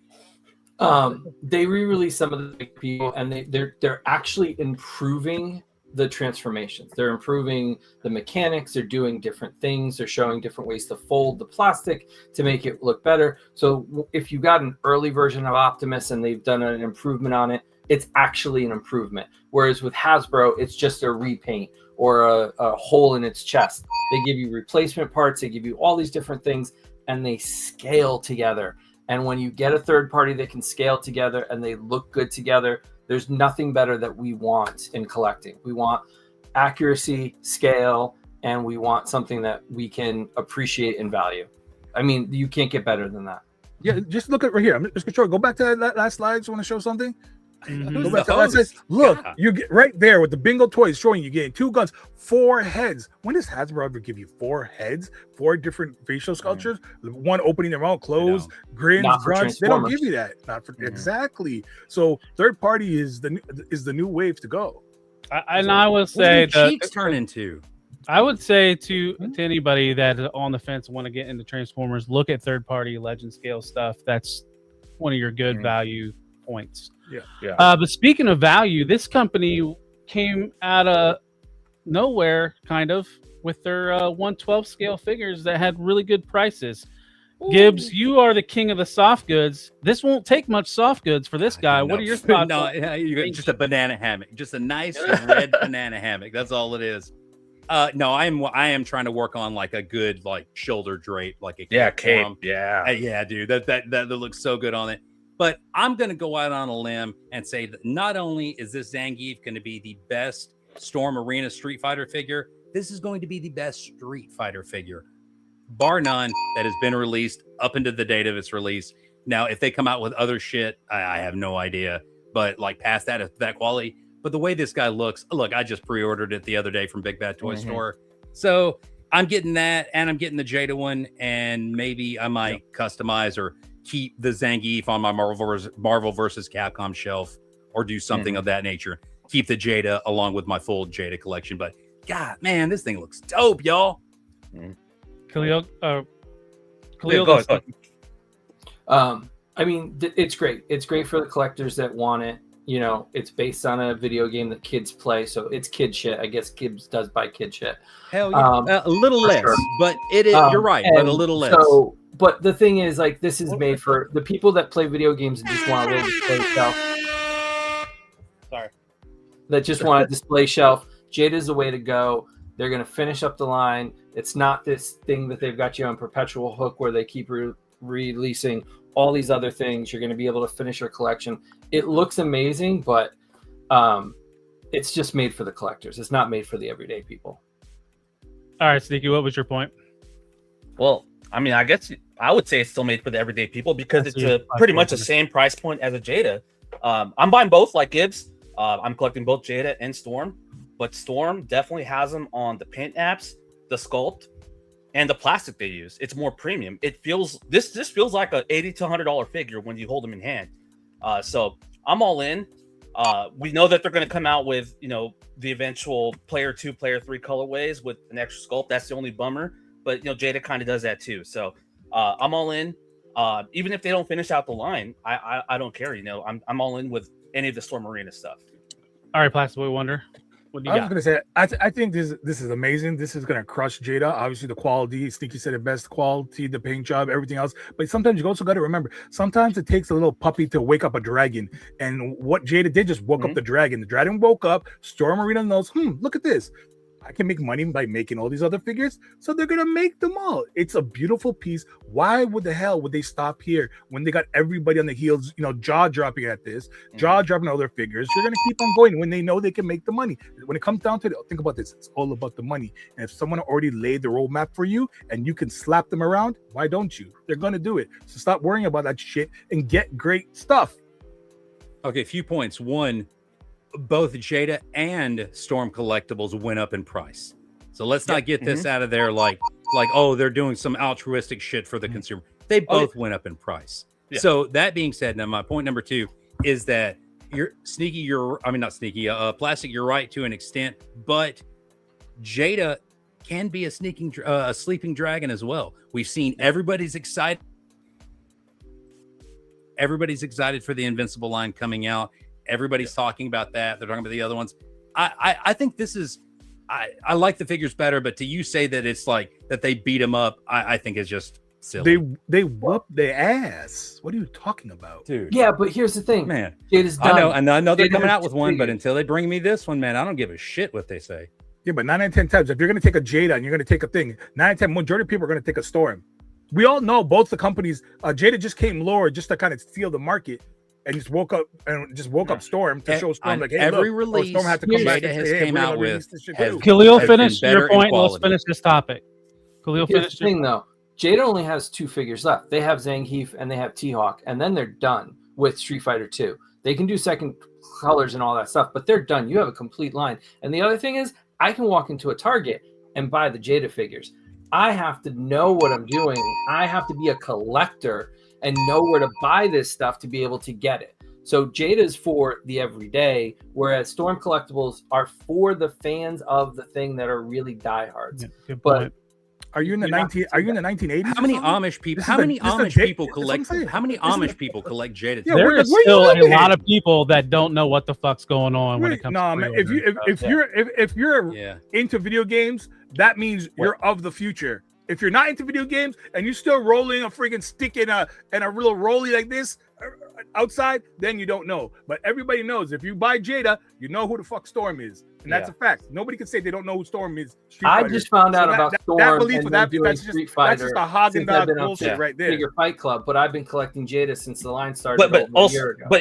They re-released some of the big people, and they're actually improving the transformations. They're improving the mechanics. They're doing different things. They're showing different ways to fold the plastic to make it look better. So if you got an early version of Optimus and they've done an improvement on it, it's actually an improvement. Whereas with Hasbro, it's just a repaint or a hole in its chest. They give you replacement parts. They give you all these different things, and they scale together. And when you get a third party that can scale together and they look good together, there's nothing better that we want in collecting. We want accuracy, scale, and we want something that we can appreciate and value. I mean, you can't get better than that. Yeah, just look at right here. I'm just control. Go back to that last slide. You want to show something? Go back to that last slide. Look, you get right there with the bingo toys showing you getting 2 guns, 4 heads. When does Hasbro ever give you 4 heads, 4 different facial sculptures? One opening their mouth, closed, grins, grunts. They don't give you that. Not for exactly. So third party is the new wave to go. I will say cheeks turn into. I would say to anybody that is on the fence want to get into Transformers, look at third party legend scale stuff. That's one of your good value points. Yeah. But speaking of value, this company came out of nowhere, kind of, with their 1/12 scale figures that had really good prices. Ooh. Gibbs, you are the king of the soft goods. This won't take much soft goods for this guy. What are your thoughts? No, you got just a banana hammock, just a nice red banana hammock. That's all it is. No, I am trying to work on like a good like shoulder drape, like a cape. Yeah, dude, that looks so good on it. But I'm going to go out on a limb and say that not only is this Zangief going to be the best Storm Arena Street Fighter figure, this is going to be the best Street Fighter figure, bar none, that has been released up into the date of its release. Now, if they come out with other shit, I have no idea. But like past that quality. But the way this guy looks, look, I just pre-ordered it the other day from Big Bad Toy Store. So I'm getting that, and I'm getting the Jada one, and maybe I might customize or keep the Zangief on my Marvel versus Capcom shelf, or do something of that nature. Keep the Jada along with my full Jada collection. But God, man, this thing looks dope, y'all. Khalil, go ahead. I mean, it's great. It's great for the collectors that want it. You know, it's based on a video game that kids play, so it's kid shit. I guess Gibbs does buy kid shit. Hell yeah, a little less, but it is. You're right, but a little less. So, but the thing is, like, this is made for the people that play video games and just want a little display shelf. Sorry, that just want a display shelf. Jada is the way to go. They're going to finish up the line. It's not this thing that they've got you on perpetual hook where they keep releasing all these other things. You're going to be able to finish your collection. It looks amazing, but it's just made for the collectors. It's not made for the everyday people. All right, Sneaky, what was your point? Well, I mean, I guess I would say it's still made for the everyday people because it's pretty much the same price point as a Jada. I'm buying both like Gibbs. I'm collecting both Jada and Storm, but Storm definitely has them on the paint apps, the sculpt, and the plastic they use. It's more premium. It feels this feels like a $80 to $100 figure when you hold them in hand. So I'm all in. We know that they're going to come out with, you know, the eventual player 2, player 3 colorways with an extra sculpt. That's the only bummer, but you know, Jada kind of does that too. So I'm all in. Even if they don't finish out the line, I don't care. You know, I'm all in with any of the Storm Arena stuff. All right, Plastic Boy Wonder. What do you got? I was going to say, I think this is amazing. This is going to crush Jada. Obviously, the quality, Sneaky said the best quality, the paint job, everything else. But sometimes you also got to remember, sometimes it takes a little puppy to wake up a dragon. And what Jada did just woke up the dragon. The dragon woke up. Storm Arena knows, look at this. I can make money by making all these other figures. So they're going to make them all. It's a beautiful piece. Why would they stop here when they got everybody on the heels, you know, jaw dropping at this, jaw dropping all their figures? They're going to keep on going when they know they can make the money. When it comes down to it, think about this. It's all about the money. And if someone already laid the roadmap for you and you can slap them around, why don't you? They're going to do it. So stop worrying about that shit and get great stuff. Okay, a few points. One, both Jada and Storm Collectibles went up in price. So let's not get this out of there like, oh, they're doing some altruistic shit for the consumer. They both went up in price. Yeah. So that being said, now my point number 2 is that Plastic, you're right to an extent, but Jada can be a sleeping dragon as well. We've seen everybody's excited. Everybody's excited for the Invincible line coming out. Everybody's talking about that. They're talking about the other ones. I think this is. I like the figures better, but to you say that it's like that they beat them up, I think is just silly. They whoop their ass. What are you talking about, dude? Yeah, but here's the thing, man. Jada's done. I know they're Jada coming has out with two one, but figures. until they bring me this one, man, I don't give a shit what they say. Yeah, but 9 out of 10 times, if you're going to take a Jada and you're going to take a thing, 9 out of 10, majority of people are going to take a Storm. We all know both the companies. Jada just came lower just to kind of steal the market, and just woke up Storm to show Storm like, hey, every look, release Storm had to come back Jada and has say, hey, came we're out gonna with release this shit has- too. Khalil, has finish been your better in point. Let's quality. finish this topic. Khalil, Here's finish the thing, though. Jada only has 2 figures left. They have Zangief and they have T-Hawk, and then they're done with Street Fighter 2. They can do second colors and all that stuff, but they're done. You have a complete line. And the other thing is, I can walk into a Target and buy the Jada figures. I have to know what I'm doing. I have to be a collector and know where to buy this stuff to be able to get it. So Jada's for the everyday, whereas Storm Collectibles are for the fans of the thing that are really diehards. Yeah, good but point. Are you in the 1980s? How many Amish people? How many Amish people collect? How many Amish people collect Jada? Yeah, There where is you still a living? lot of people that don't know what the fuck's going on when it comes No, to man. pre-orders. If you're into video games, that means you're of the future. If you're not into video games and you're still rolling a freaking stick in a real rolly like this outside, then you don't know. But everybody knows if you buy Jada, you know who the fuck Storm is, and that's a fact. Nobody can say they don't know who Storm is. I just found out about Storm that belief and of them that. doing That's Street just Fighter a Haagen since I've been Dazs up bullshit to right there. Figure Fight Club, but I've been collecting Jada since the line started. But over a year ago.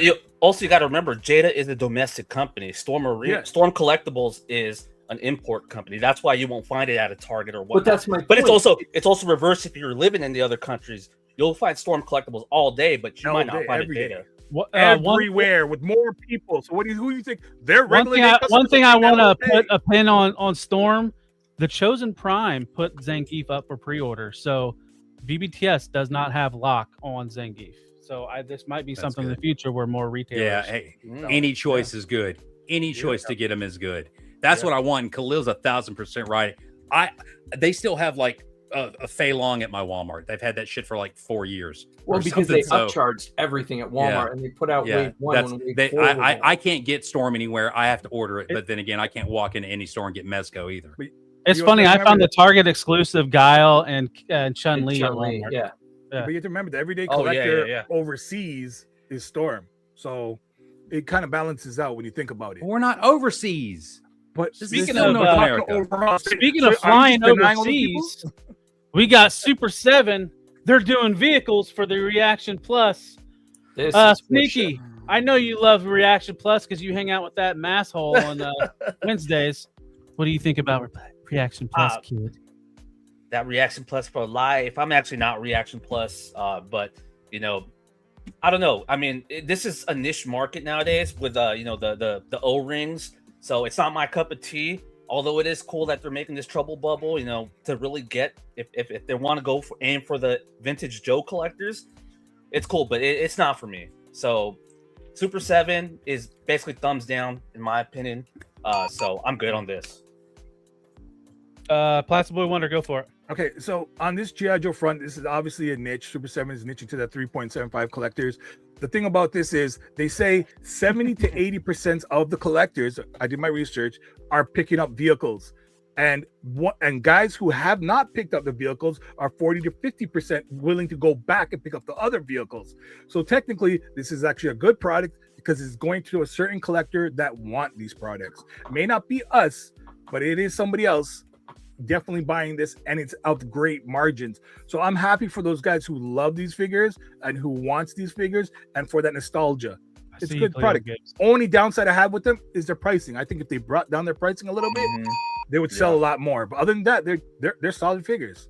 you got to remember, Jada is a domestic company. Storm Collectibles is an import company. That's why you won't find it at a Target or whatnot. But that's my But point. it's also reverse. If you're living in the other countries, you'll find Storm Collectibles all day, but you might not find it Jada. Everywhere with more people. So who do you think they're One thing I want to put a pin on Storm. The Chosen Prime put Zangief up for pre-order, so BBTS does not have lock on Zangief. So this might be something in the future where more retailers. Yeah, hey, any choice is good. Any choice to get them is good. That's what I want. And Khalil's 1,000% right. They still have like a Fei Long at my Walmart. They've had that shit for like 4 years. Well, because they upcharged everything at Walmart and they put out wave 1 when wave 4 was out. I can't get Storm anywhere. I have to order it. But then again, I can't walk into any store and get Mezco either. It's funny. I found the Target exclusive Guile and Chun-Li at Chun-Li, Walmart. But you have to remember the everyday collector overseas is Storm. So it kind of balances out when you think about it. We're not overseas. But speaking of flying overseas, we got Super 7. They're doing vehicles for the Reaction Plus. Sneaky, I know you love Reaction Plus because you hang out with that mass hole on Wednesdays. What do you think about Reaction Plus, kid? That Reaction Plus for life. I'm actually not Reaction Plus, but I don't know. I mean, this is a niche market nowadays with the O-rings. So it's not my cup of tea. Although it is cool that they're making this trouble bubble, to really get if they want to aim for the vintage Joe collectors, it's cool, but it's not for me. So Super 7 is basically thumbs down in my opinion. So I'm good on this. Plastic Boy Wonder, go for it. Okay, so on this G.I. Joe front, this is obviously a niche. Super 7 is niching to the 3.75 collectors. The thing about this is they say 70 to 80% of the collectors, I did my research, are picking up vehicles. And guys who have not picked up the vehicles are 40 to 50% willing to go back and pick up the other vehicles. So technically, this is actually a good product because it's going to a certain collector that want these products. It may not be us, but it is somebody else definitely buying this, and it's of great margins. So I'm happy for those guys who love these figures and who wants these figures and for that nostalgia. It's a good product. Only downside I have with them is their pricing. I think if they brought down their pricing a little bit, they would sell a lot more. But other than that, they're solid figures.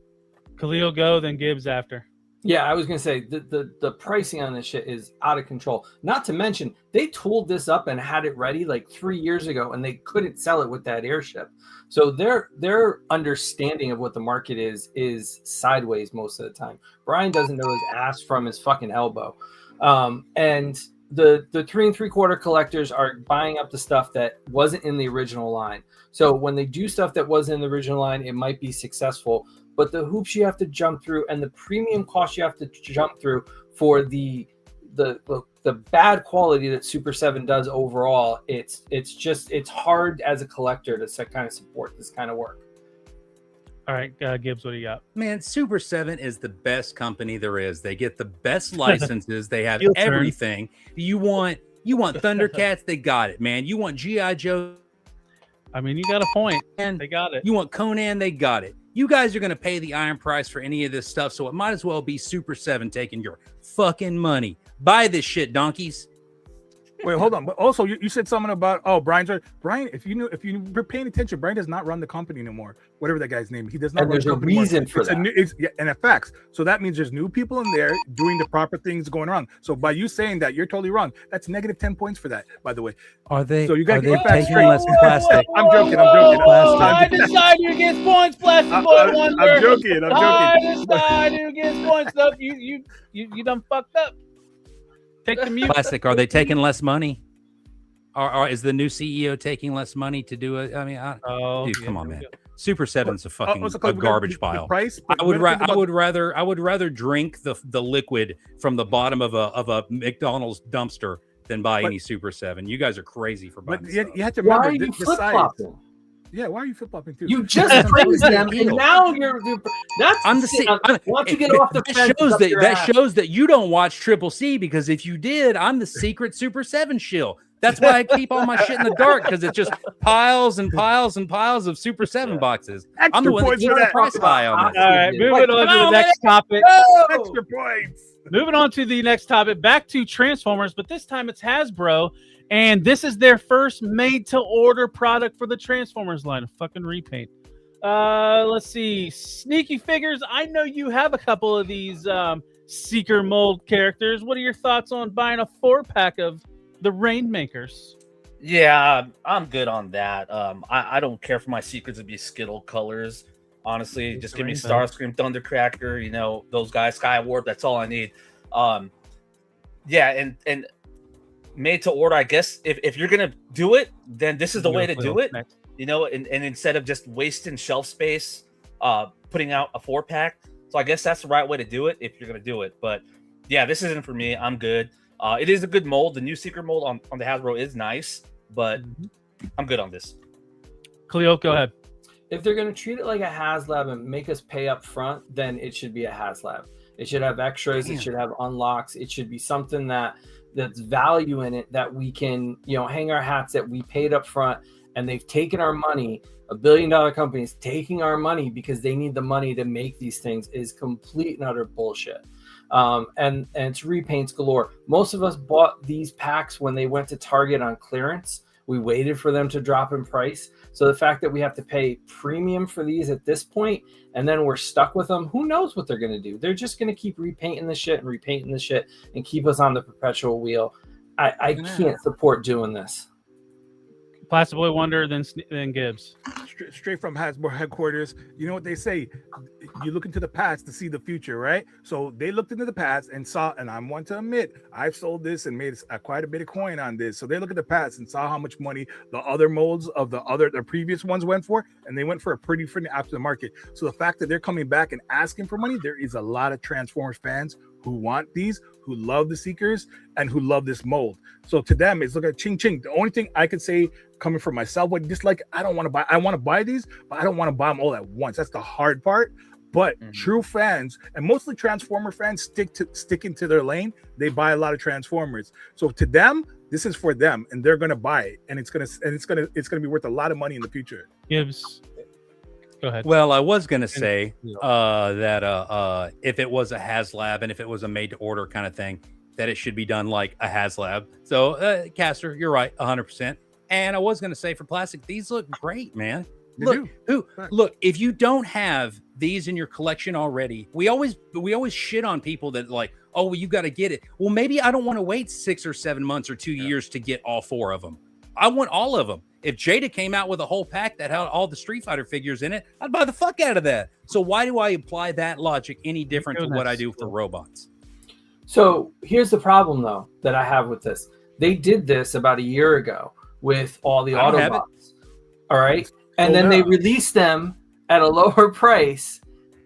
Khalil go, then Gibbs after. Yeah, I was gonna say the pricing on this shit is out of control. Not to mention they tooled this up and had it ready like 3 years ago, and they couldn't sell it with that airship. So their understanding of what the market is sideways most of the time. Brian doesn't know his ass from his fucking elbow, and the 3 3/4 collectors are buying up the stuff that wasn't in the original line. So when they do stuff that wasn't in the original line, it might be successful. But the hoops you have to jump through and the premium cost you have to jump through for the bad quality that Super 7 does overall, it's hard as a collector to kind of support this kind of work. All right, Gibbs, what do you got? Man, Super 7 is the best company there is. They get the best licenses. They have Heel turn. everything. You want Thundercats, they got it, man. You want G.I. Joe. I mean, you got a point. And they got it. You want Conan, they got it. You guys are going to pay the iron price for any of this stuff, so it might as well be Super 7 taking your fucking money. Buy this shit, donkeys. Wait, hold on. But also, you said something about Brian. If you were paying attention, Brian does not run the company anymore. Whatever that guy's name, he does not. And run there's the a company reason for that. And it facts. So that means there's new people in there doing the proper things going wrong. So by you saying that, you're totally wrong. That's negative 10 points for that, by the way. Are they? So you got are they taking less plastic? I'm joking. I decide who gets points, Plastic Boy Wonder. I'm joking. I decide who gets points. Up, you done fucked up. Take the mute. Plastic. Are they taking less money? Or is the new CEO taking less money to do it? I mean, dude, come on, man. Super 7's a fucking a garbage pile. Price, I would rather drink the liquid from the bottom of a McDonald's dumpster than buy any Super 7. You guys are crazy for buying. But you have to Why remember are you the flip-flopping? Yeah, why are you flip-flopping too? You just praised them, and now you're that's I'm the shit. Why don't you get off the fence? That shows that you don't watch Triple C, because if you did, I'm the secret Super 7 shill. That's why I keep all my shit in the dark, because it's just piles and piles and piles of Super 7 boxes. I'm the one that keeps the price high on that. All right, moving on to the next topic. Extra points. Moving on to the next topic, back to Transformers, but this time it's Hasbro, and this is their first made-to-order product for the Transformers line, a fucking repaint. Let's see, sneaky figures. I know you have a couple of these Seeker mold characters. What are your thoughts on buying a 4-pack of the Rainmakers? Yeah, I'm good on that. I don't care for my secrets to be Skittle colors. Honestly, just give me Starscream, Thundercracker, those guys, Sky Warp. That's all I need. Yeah, and made to order. I guess if you're gonna do it, then this is the way to do it. And instead of just wasting shelf space, putting out a 4-pack. So I guess that's the right way to do it if you're gonna do it. But yeah, this isn't for me. I'm good. It is a good mold. The new Secret mold on the Hasbro is nice, but I'm good on this. Cleo, go ahead. If they're going to treat it like a HasLab and make us pay up front, then it should be a HasLab. It should have extras. It should have unlocks. It should be something that's value in it that we can, hang our hats that we paid up front, and they've taken our money. $1 billion company is taking our money because they need the money to make these things is complete and utter bullshit. And it's repaints galore. Most of us bought these packs when they went to Target on clearance. We waited for them to drop in price. So the fact that we have to pay premium for these at this point, and then we're stuck with them, who knows what they're going to do? They're just going to keep repainting the shit and keep us on the perpetual wheel. I can't support doing this. Plastic Boy Wonder, then Gibbs. Straight from Hasbro headquarters. You know what they say? You look into the past to see the future, right? So they looked into the past and saw, and I want to admit, I've sold this and made quite a bit of coin on this. So they look at the past and saw how much money the other molds of the previous ones went for, and they went for a pretty after the market. So the fact that they're coming back and asking for money, there is a lot of Transformers fans who want these, who love the Seekers, and who love this mold. So to them, it's look at ching ching. The only thing I could say coming from myself, what dislike, I want to buy these, but I don't want to buy them all at once. That's the hard part. But true fans, and mostly Transformer fans, sticking to their lane. They buy a lot of Transformers. So to them, this is for them, and they're gonna buy it, and it's gonna be worth a lot of money in the future. Gibbs. Go ahead. Well, I was going to say that if it was a HasLab and if it was a made-to-order kind of thing, that it should be done like a HasLab. So, Caster, you're right, 100%. And I was going to say for plastic, these look great, man. Look, if you don't have these in your collection already, we always shit on people that like, oh, well, you got to get it. Well, maybe I don't want to wait 6 or 7 months or 2 years to get all 4 of them. I want all of them. If Jada came out with a whole pack that had all the Street Fighter figures in it, I'd buy the fuck out of that. So why do I apply that logic any different to what I do for robots? So here's the problem, though, that I have with this. They did this about a year ago with all the Autobots. All right. And then they released them at a lower price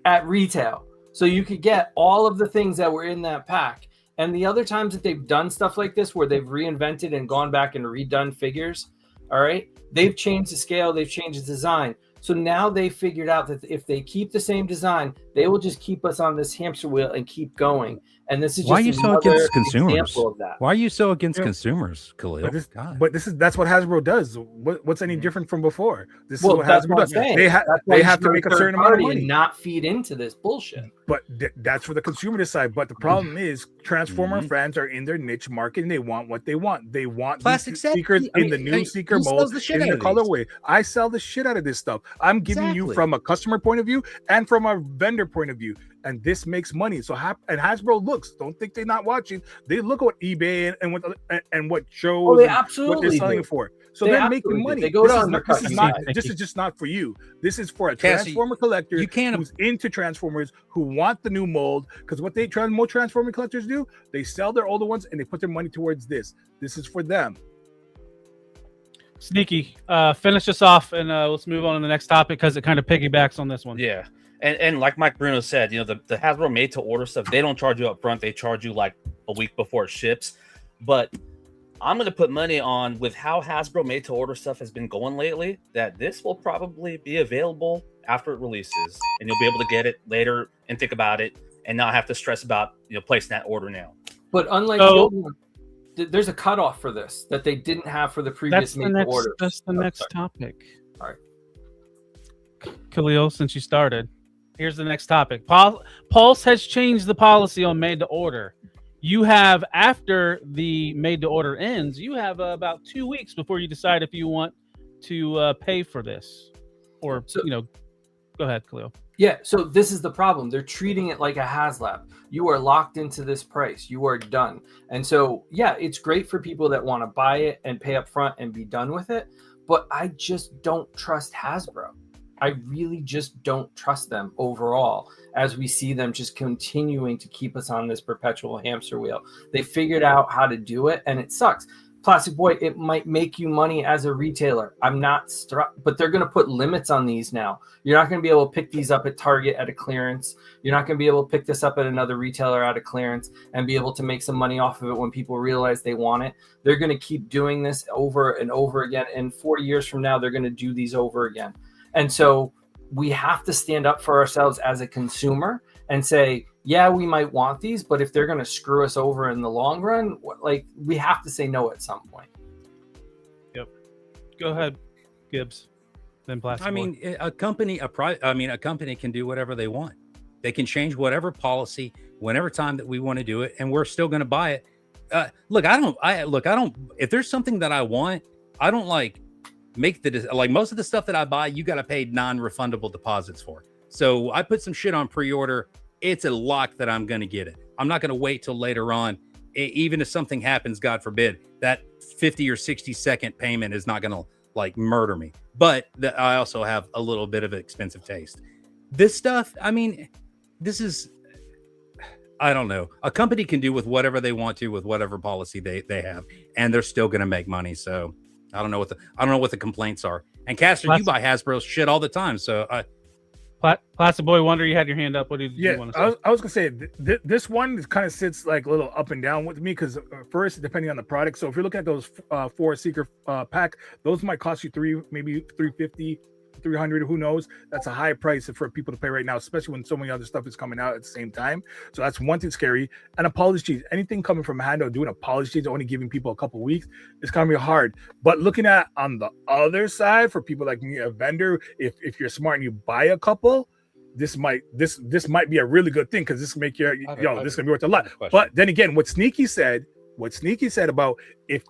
at retail. So you could get all of the things that were in that pack. And the other times that they've done stuff like this, where they've reinvented and gone back and redone figures, all right, they've changed the scale, they've changed the design. So now they figured out that if they keep the same design, they will just keep us on this hamster wheel and keep going. And this is just why are you so against consumers? Of that. Why are you so against consumers, Khalil? But that's what Hasbro does. What's any different from before? This is what that's Hasbro what I'm does. saying. They have to make a certain amount of money and not feed into this bullshit. But that's for the consumer to decide. But the problem is, Transformer fans are in their niche market and they want what they want. They want plastic Seekers in the new Seeker mold in the colorway. I sell the shit out of this stuff. I'm giving you from a customer point of view and from a vendor point of view. And this makes money. So and Hasbro looks. Don't think they're not watching. They look at what eBay and what shows what they're selling for. So they're making money. They go this is just not for you. This is for a Transformer collector who's into Transformers, who want the new mold. Because what most Transformer collectors do, they sell their older ones and they put their money towards this. This is for them. Sneaky, finish us off and let's move on to the next topic because it kind of piggybacks on this one. Yeah. And like Mike Bruno said, the Hasbro made to order stuff, they don't charge you up front. They charge you like a week before it ships. But I'm going to put money on, with how Hasbro made to order stuff has been going lately, that this will probably be available after it releases, and you'll be able to get it later and think about it and not have to stress about placing that order now. But unlike there's a cutoff for this that they didn't have for the previous made to order. That's the next topic. All right, Khalil, since you started. Here's the next topic. Pulse has changed the policy on made to order. You have, after the made to order ends, you have about 2 weeks before you decide if you want to pay for this. Or, go ahead, Khalil. Yeah, so this is the problem. They're treating it like a HasLab. You are locked into this price. You are done. And so, yeah, it's great for people that want to buy it and pay up front and be done with it. But I just don't trust Hasbro. I really just don't trust them overall, as we see them just continuing to keep us on this perpetual hamster wheel. They figured out how to do it, and it sucks. Plastic Boy, it might make you money as a retailer. I'm not but they're going to put limits on these now. You're not going to be able to pick these up at Target at a clearance. You're not going to be able to pick this up at another retailer at a clearance and be able to make some money off of it when people realize they want it. They're going to keep doing this over and over again. And 40 years from now, they're going to do these over again. And so we have to stand up for ourselves as a consumer and say, yeah, we might want these, but if they're going to screw us over in the long run, we have to say no at some point. Yep. Go ahead, Gibbs. Then Plastic Boy. I mean, a company can do whatever they want. They can change whatever policy whenever time that we want to do it, and we're still going to buy it. Look, I don't. If there's something that I want, I don't make most of the stuff that I buy, you got to pay non-refundable deposits for. So I put some shit on pre-order. It's a lock that I'm going to get it. I'm not going to wait till later on. Even if something happens, God forbid, that 50 or 60 second payment is not going to murder me. But I also have a little bit of expensive taste. This stuff, I mean, this is, I don't know. A company can do with whatever they want to with whatever policy they have, and they're still going to make money. So I don't know what the complaints are. And Caster, you buy Hasbro shit all the time. So Plastic Boy Wonder, you had your hand up. What did you want to say? I was gonna say this one kind of sits a little up and down with me because first, depending on the product. So if you're looking at those 4 Seeker pack, those might cost you maybe $350, $300, who knows. That's a high price for people to pay right now, especially when so many other stuff is coming out at the same time. So that's one thing scary. And apologies, anything coming from Hando doing apologies, only giving people a couple weeks, it's gonna be hard. But looking at on the other side, for people like me, a vendor, if you're smart and you buy a couple, this might be a really good thing, because this will make this is gonna be worth a lot. But then again, what Sneaky said about if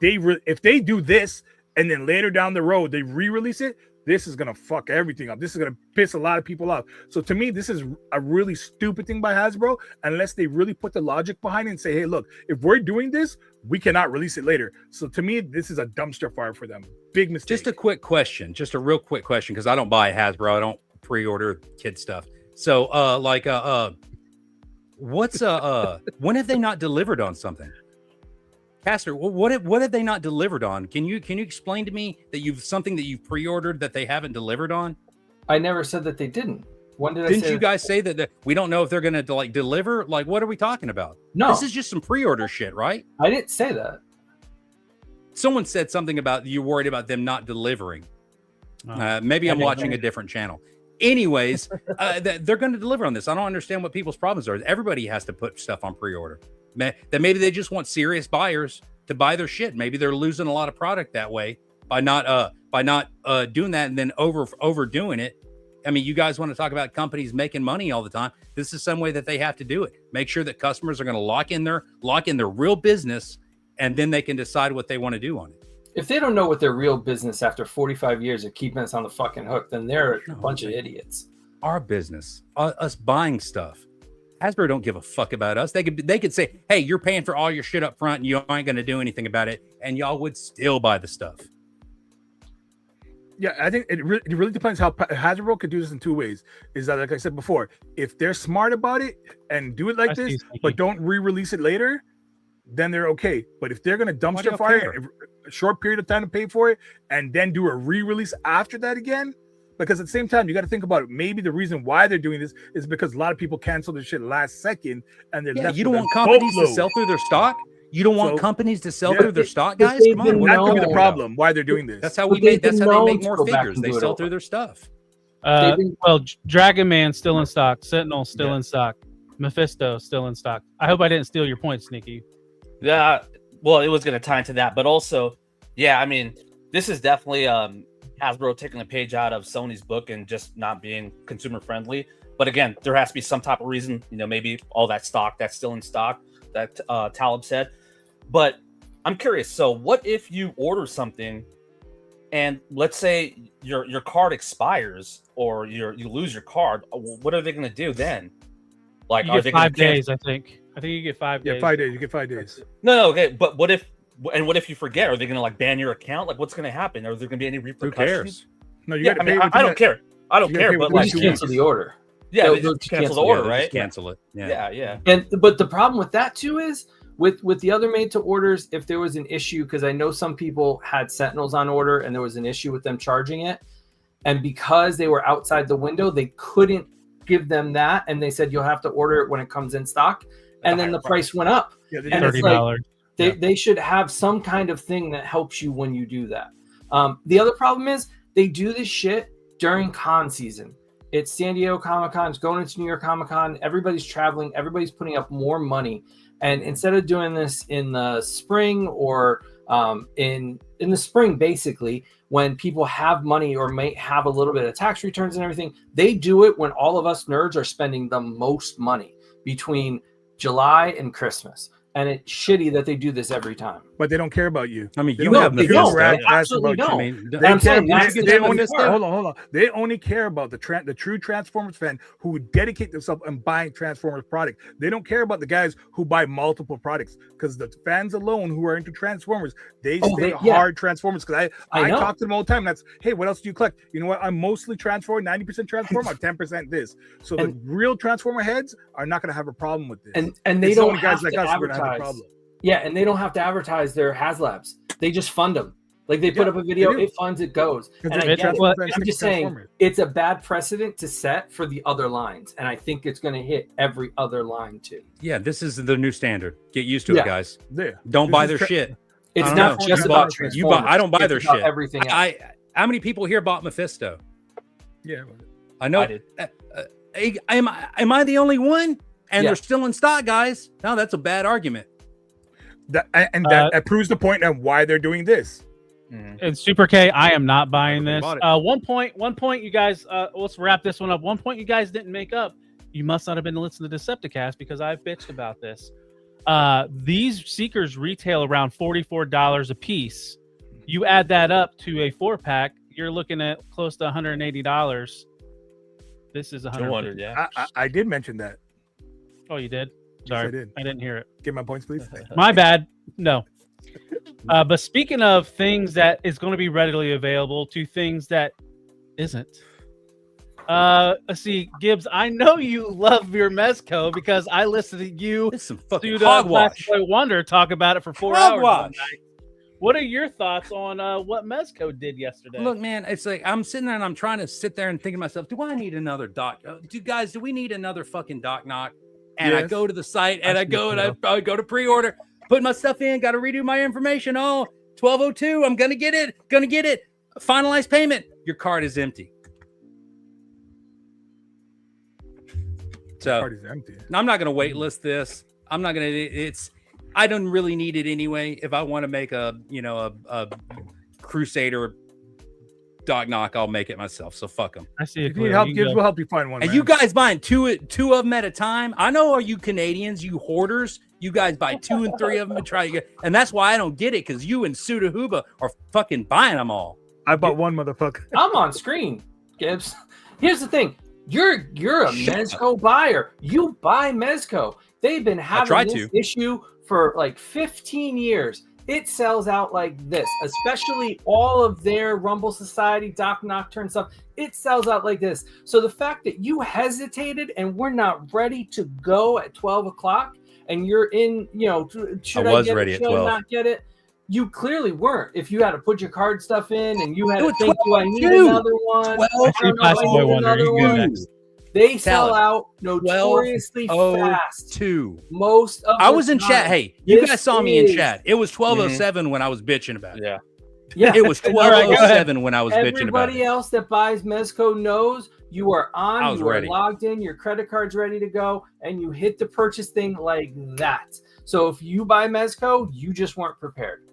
they do this and then later down the road they re-release it, this is gonna fuck everything up. This is gonna piss a lot of people off. So to me, this is a really stupid thing by Hasbro, unless they really put the logic behind it and say, hey, look, if we're doing this, we cannot release it later. So to me, this is a dumpster fire for them. Big mistake. Just a real quick question, because I don't buy Hasbro. I don't pre-order kid stuff. So What's when have they not delivered on something? Pastor, what have they not delivered on? Can you explain to me that something that you've pre-ordered that they haven't delivered on? I never said that they didn't. When did I Didn't say you guys say that we don't know if they're going to like deliver? Like, what are we talking about? No, this is just some pre-order shit, right? I didn't say that. Someone said something about you're worried about them not delivering. Maybe I'm watching a different channel. Anyways, they're going to deliver on this. I don't understand what people's problems are. Everybody has to put stuff on pre-order. That maybe they just want serious buyers to buy their shit. Maybe they're losing a lot of product that way by not doing that and then overdoing it. I mean, you guys want to talk about companies making money all the time. This is some way that they have to do it. Make sure that customers are going to lock in their real business, and then they can decide what they want to do on it. If they don't know what their real business after 45 years of keeping us on the fucking hook, then they're a bunch of idiots. Our business, us buying stuff. Hasbro don't give a fuck about us. They could say, hey, you're paying for all your shit up front and you ain't going to do anything about it. And y'all would still buy the stuff. Yeah, I think it really depends how Hasbro could do this in two ways. Is that, like I said before, if they're smart about it and do it like this, but don't re-release it later, then they're okay. But if they're going to dumpster fire it, a short period of time to pay for it, and then do a re-release after that again, because at the same time, you got to think about it. Maybe the reason why they're doing this is because a lot of people cancel their shit last second, and they're left. You don't want companies to sell through their stock. You don't want companies to sell through their stock, guys. Come on, that could be the problem. Why they're doing this? That's how we make. That's how they make more figures. They sell through their stuff. Well, Dragon Man still in stock. Sentinel still in stock. Mephisto still in stock. I hope I didn't steal your point, Sneaky. Yeah, well, it was going to tie into that, but also, yeah, I mean, this is definitely Hasbro taking a page out of Sony's book and just not being consumer friendly. But again, there has to be some type of reason, maybe all that stock that's still in stock that Talib said. But I'm curious. So what if you order something and let's say your card expires or you lose your card? What are they going to do then? Like, you get 5 days, I think you get 5 days. Yeah, 5 days. You get 5 days. No, okay. But what if you forget? Are they going to like ban your account? Like, what's going to happen? Are there going to be any repercussions? Who cares? No, you got to pay. I don't care. I don't care. But like, cancel the order. Yeah, they just cancel the order, right? Cancel it. Yeah. But the problem with that too is with the other made to orders, if there was an issue, because I know some people had Sentinels on order and there was an issue with them charging it, and because they were outside the window, they couldn't give them that, and they said you'll have to order it when it comes in stock, and then the price went up. Yeah, and it's like they should have some kind of thing that helps you when you do that. The other problem is they do this shit during con season. It's San Diego Comic-Con, it's going into New York Comic-Con, everybody's traveling, everybody's putting up more money. And instead of doing this in the spring or in the spring, basically, when people have money or may have a little bit of tax returns and everything, they do it when all of us nerds are spending the most money between July and Christmas. And it's shitty that they do this every time. But they don't care about you. I mean, you have they absolutely don't. I mean, hold on. They only care about the true Transformers fan who dedicate themselves on buying Transformers product. They don't care about the guys who buy multiple products, because the fans alone who are into Transformers, they stay hard Transformers. Because I talk to them all the time. That's, hey, what else do you collect? You know what? I'm mostly Transformer, 90% Transformer, 10% this. So the real Transformer heads are not going to have a problem with this. And they don't have like to us advertise. Problem. Yeah, and they don't have to advertise their HasLabs. They just fund them. Like they put up a video, it funds, it goes. And I get it. I'm just saying it's a bad precedent to set for the other lines, and I think it's going to hit every other line too. Yeah, this is the new standard. Get used to it, guys. Yeah. Don't buy their shit. It's not just about Transformers. I don't buy their shit. Everything else. How many people here bought Mephisto? Yeah, I know. I did. Am I the only one? And they're still in stock, guys. No, that's a bad argument. That proves the point of why they're doing this. And Super K, I am not buying this. One point, you guys. Let's wrap this one up. One point you guys didn't make up. You must not have been listening to Decepticast, because I bitched about this. These Seekers retail around $44 a piece. You add that up to a 4-pack, you're looking at close to $180. This is $100. Yeah, I did mention that. Oh, you did? Sorry, yes, I didn't hear it. Give my points, please. My bad. No. But speaking of things that is going to be readily available to things that isn't, Let's see, Gibbs. I know you love your Mezco because I listened to you, some fucking Dude, hogwash. Boy Wonder talk about it for 4 hours. One Hogwash. night. What are your thoughts on what Mezco did yesterday? Look, man, it's like I'm sitting there and I'm trying to sit there and think to myself, do I need another doc? Do we need another fucking doc knock? And I go to the site and I go to pre-order, put my stuff in, got to redo my information. Oh, 1202, I'm gonna get it. Finalize payment. Your card is empty. So I'm not gonna wait list this. I'm not gonna. I don't really need it anyway. If I want to make a Crusader dog knock, I'll make it myself. So fuck them. I see. If you need help, Gibbs will help you find one. And man. you guys buying two of them at a time. I know all you Canadians, you hoarders. You guys buy 2 and 3 of them and try to get. And that's why I don't get it, because you and Suda Huba are fucking buying them all. I bought one, motherfucker. I'm on screen, Gibbs. Here's the thing. You're a Mezco buyer. You buy Mezco. They've been having this issue for like 15 years. It sells out like this, especially all of their Rumble Society, Doc Nocturne stuff. It sells out like this. So the fact that you hesitated and we're not ready to go at 12 o'clock and you're in, should I get ready it, at should 12. I not get it? You clearly weren't. If you had to put your card stuff in and you had to think, do I need another one? They sell out notoriously fast. Most of I was in time. chat. Hey, you guys saw me in chat. It was 12:07 when I was bitching about it. Yeah. It was 12:07 when I was bitching about it. Everybody else that buys Mezco knows you are on, you are logged in, your credit card's ready to go, and you hit the purchase thing like that. So if you buy Mezco, you just weren't prepared.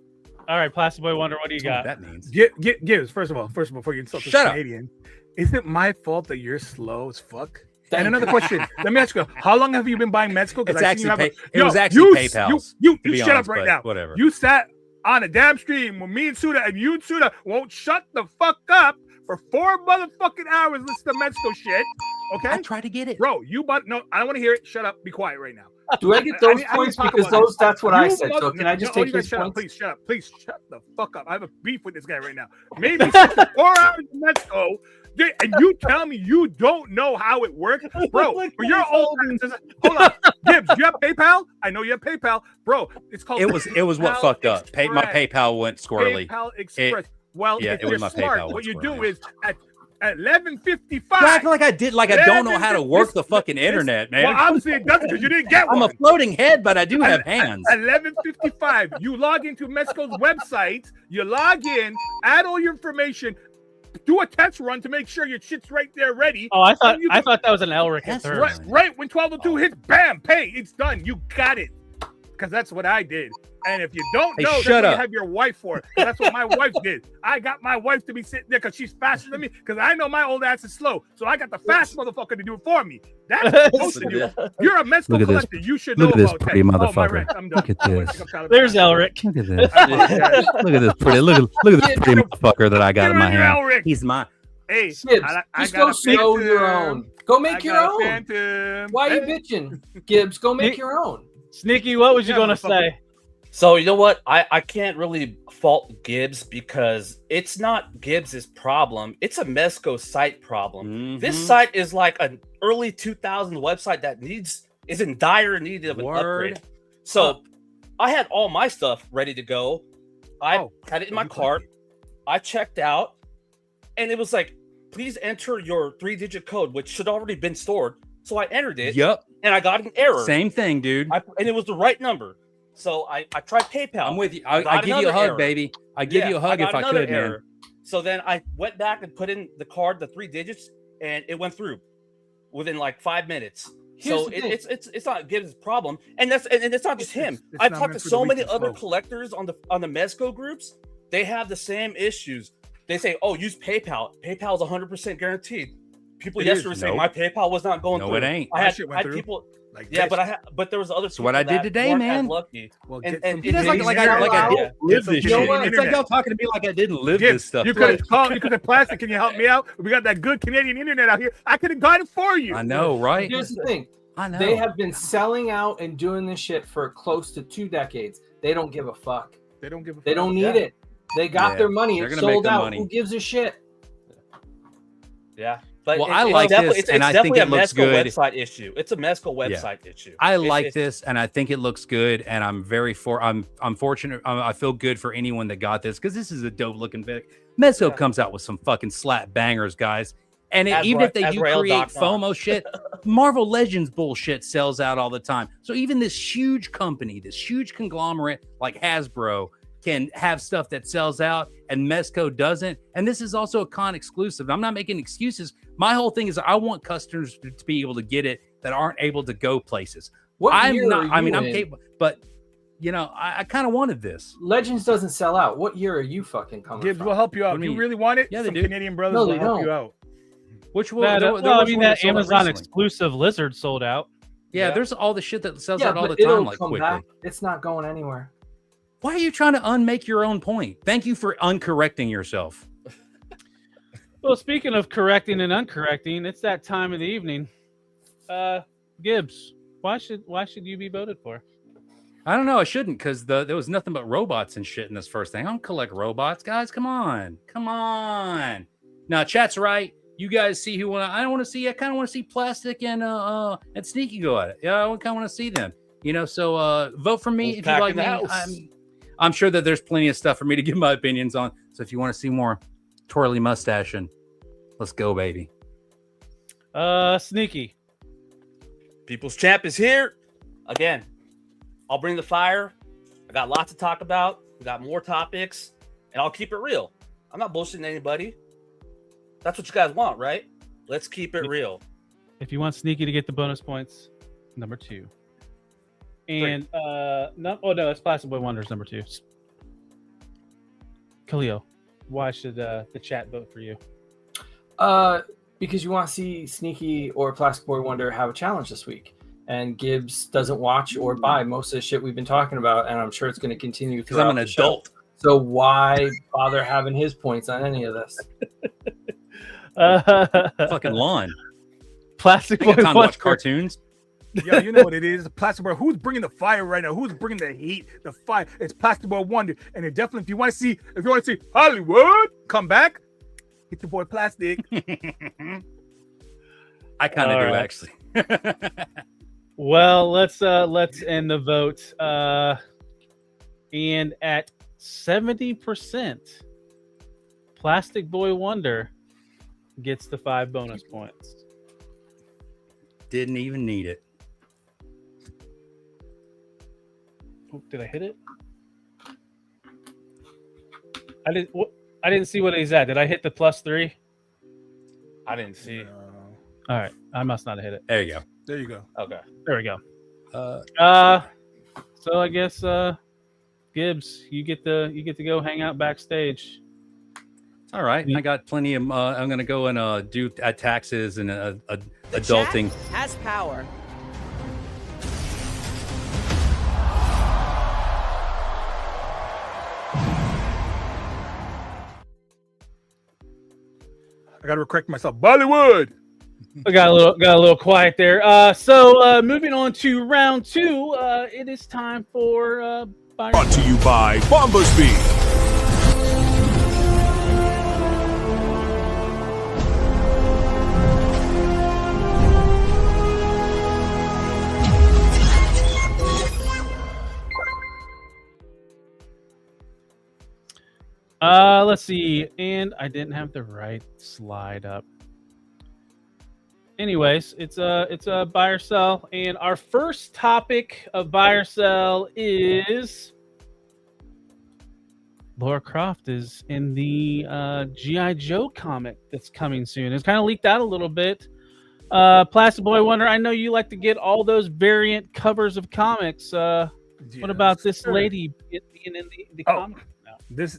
All right, Plastic Boy Wonder, what do you got? That means Gibbs. First of all, before you insult the Canadian, is it my fault that you're slow as fuck? And another question. Let me ask you: how long have you been buying Mezco? It's actually it was actually PayPal. You shut up right now. Whatever. You sat on a damn stream with me and Suda, and you and Suda won't shut the fuck up for 4 motherfucking hours listening to Mezco shit. Okay, I try to get it, bro. You but no, I don't want to hear it. Shut up. Be quiet right now. Do I get those points because that's what I said? So can I just take his points? Please shut up. Please shut the fuck up. I have a beef with this guy right now. Maybe 4 hours of Mezco. And you tell me you don't know how it works, bro. For your old hold on, Gibbs. You have PayPal? I know you have PayPal, bro. It's called. It was what fucked up. My PayPal went squirrely. PayPal Express. It was my PayPal. What you do is at 11:55. You act like I don't know how to work the fucking internet, man. Well, obviously it doesn't because you didn't get one. I'm a floating head, but I do have hands. At 11:55, you log into Mezco's website. You log in, add all your information. Do a test run to make sure your shit's right there ready. Oh, I thought that was an Elric at third. Right when 12:02 hits, bam, pay. It's done. You got it. Because that's what I did. And if you don't know, that's what you have your wife for. That's what my wife did. I got my wife to be sitting there because she's faster than me. Because I know my old ass is slow. So I got the fast motherfucker to do it for me. That's what I'm supposed to do. You're a Mezco collector. You should know about that. Look at this pretty motherfucker. Look at this. There's Elric. Look at this. Look at this pretty. Look at this pretty motherfucker that I got in my hand. He's mine. Hey, Gibbs, just go show your own. Go make your own. Why are you bitching, Gibbs? Go make your own. Sneaky, what was you going to say? So, you know what? I can't really fault Gibbs because it's not Gibbs's problem. It's a Mezco site problem. Mm-hmm. This site is like an early 2000 website that is in dire need of an upgrade. So, I had all my stuff ready to go. I had it in my cart. I checked out, and it was like, please enter your 3-digit code, which should already been stored. So I entered it. Yep. And I got an error. Same thing, dude. And it was the right number. So I tried PayPal. I'm with you. I give you a hug, baby. I give you a hug if I could, man. So then I went back and put in the card, the 3 digits, and it went through within like 5 minutes. So it's not Gibbs' problem, and it's not just him. I've talked to so many other collectors on the Mezco groups. They have the same issues. They say, "Oh, use PayPal. PayPal is 100% guaranteed." People yesterday saying my PayPal was not going through. No, it ain't. I had people. Like but there was other. So what I did today, man. Lucky. Well, and you guys like I didn't live this shit. It's like y'all talking to me like I didn't live this stuff. You could have called. You could have plastic. Can you help me out? We got that good Canadian internet out here. I could have got it for you. I know, right? Here's the thing. I know. They have been selling out and doing this shit for close to 2 decades. They don't give a fuck. They don't give a fuck. They don't need it. They got their money. It's sold out. Who gives a shit? Yeah. But Well, I like this, and I think it looks good. Website issue. It's a Mezco website issue. I like this, and I think it looks good, and I'm fortunate. I feel good for anyone that got this because this is a dope looking bit. Mezco comes out with some fucking slap bangers, guys. And even if they do create FOMO shit, Marvel Legends bullshit sells out all the time. So even this huge company, this huge conglomerate like Hasbro can have stuff that sells out and Mezco doesn't. And this is also a con exclusive. I'm not making excuses. My whole thing is I want customers to be able to get it that aren't able to go places. I'm capable, but you know, I kind of wanted this. Legends doesn't sell out. What year are you fucking coming Gibbs from? will help you out. If you really want it, yeah, some they do. Canadian brothers will help you out. Which will, that Amazon exclusive Lizard sold out. Yeah, there's all the shit that sells out all the time, like quickly. Back. It's not going anywhere. Why are you trying to unmake your own point? Thank you for uncorrecting yourself. Well, speaking of correcting and uncorrecting, it's that time of the evening. Gibbs, why should you be voted for? I don't know. I shouldn't because there was nothing but robots and shit in this first thing. I don't collect robots, guys. Come on. Now, chat's right. You guys see who I don't want to see. I kind of want to see Plastic and Sneaky go at it. Yeah, I kind of want to see them. You know, so vote for me if you like me. I'm sure that there's plenty of stuff for me to give my opinions on. So if you want to see more twirly mustaching, let's go, baby. Sneaky. People's Champ is here again. I'll bring the fire. I got lots to talk about. We got more topics, and I'll keep it real. I'm not bullshitting anybody. That's what you guys want, right? Let's keep it real. If you want Sneaky to get the bonus points, number 2. And it's Plastic Boy Wonders number 2. Khalil, why should the chat vote for you? Because you want to see Sneaky or Plastic Boy Wonder have a challenge this week. And Gibbs doesn't watch or buy most of the shit we've been talking about, and I'm sure it's going to continue because I'm an adult. So why bother having his points on any of this? Fucking lawn. Plastic Boy time to watch cartoons. Yeah, you know what it is. Plastic Boy. Who's bringing the fire right now? Who's bringing the heat, the fire? It's Plastic Boy Wonder. And it definitely, if you want to see Hollywood come back, hit your boy Plastic. I kind of do actually. Well, let's end the vote. And at 70%, Plastic Boy Wonder gets the 5 bonus points. Didn't even need it. Oh, did I hit it? I didn't see what he's at. Did I hit the +3? I didn't see. All right, I must not have hit it. There you go. There you go. Okay. There we go. So I guess Gibbs, you get to go hang out backstage. All right, I got plenty of. I'm gonna go and do taxes and adulting. Chat has power. I gotta correct myself. Bollywood. I got a little quiet there. So moving on to round 2, it is time for brought to you by Bombersby. Let's see, and I didn't have the right slide up. Anyways, it's a buy or sell, and our first topic of buy or sell is Lara Croft is in the G.I. Joe comic that's coming soon. It's kind of leaked out a little bit. Plastic Boy Wonder, I know you like to get all those variant covers of comics. What about this lady being in the comic? This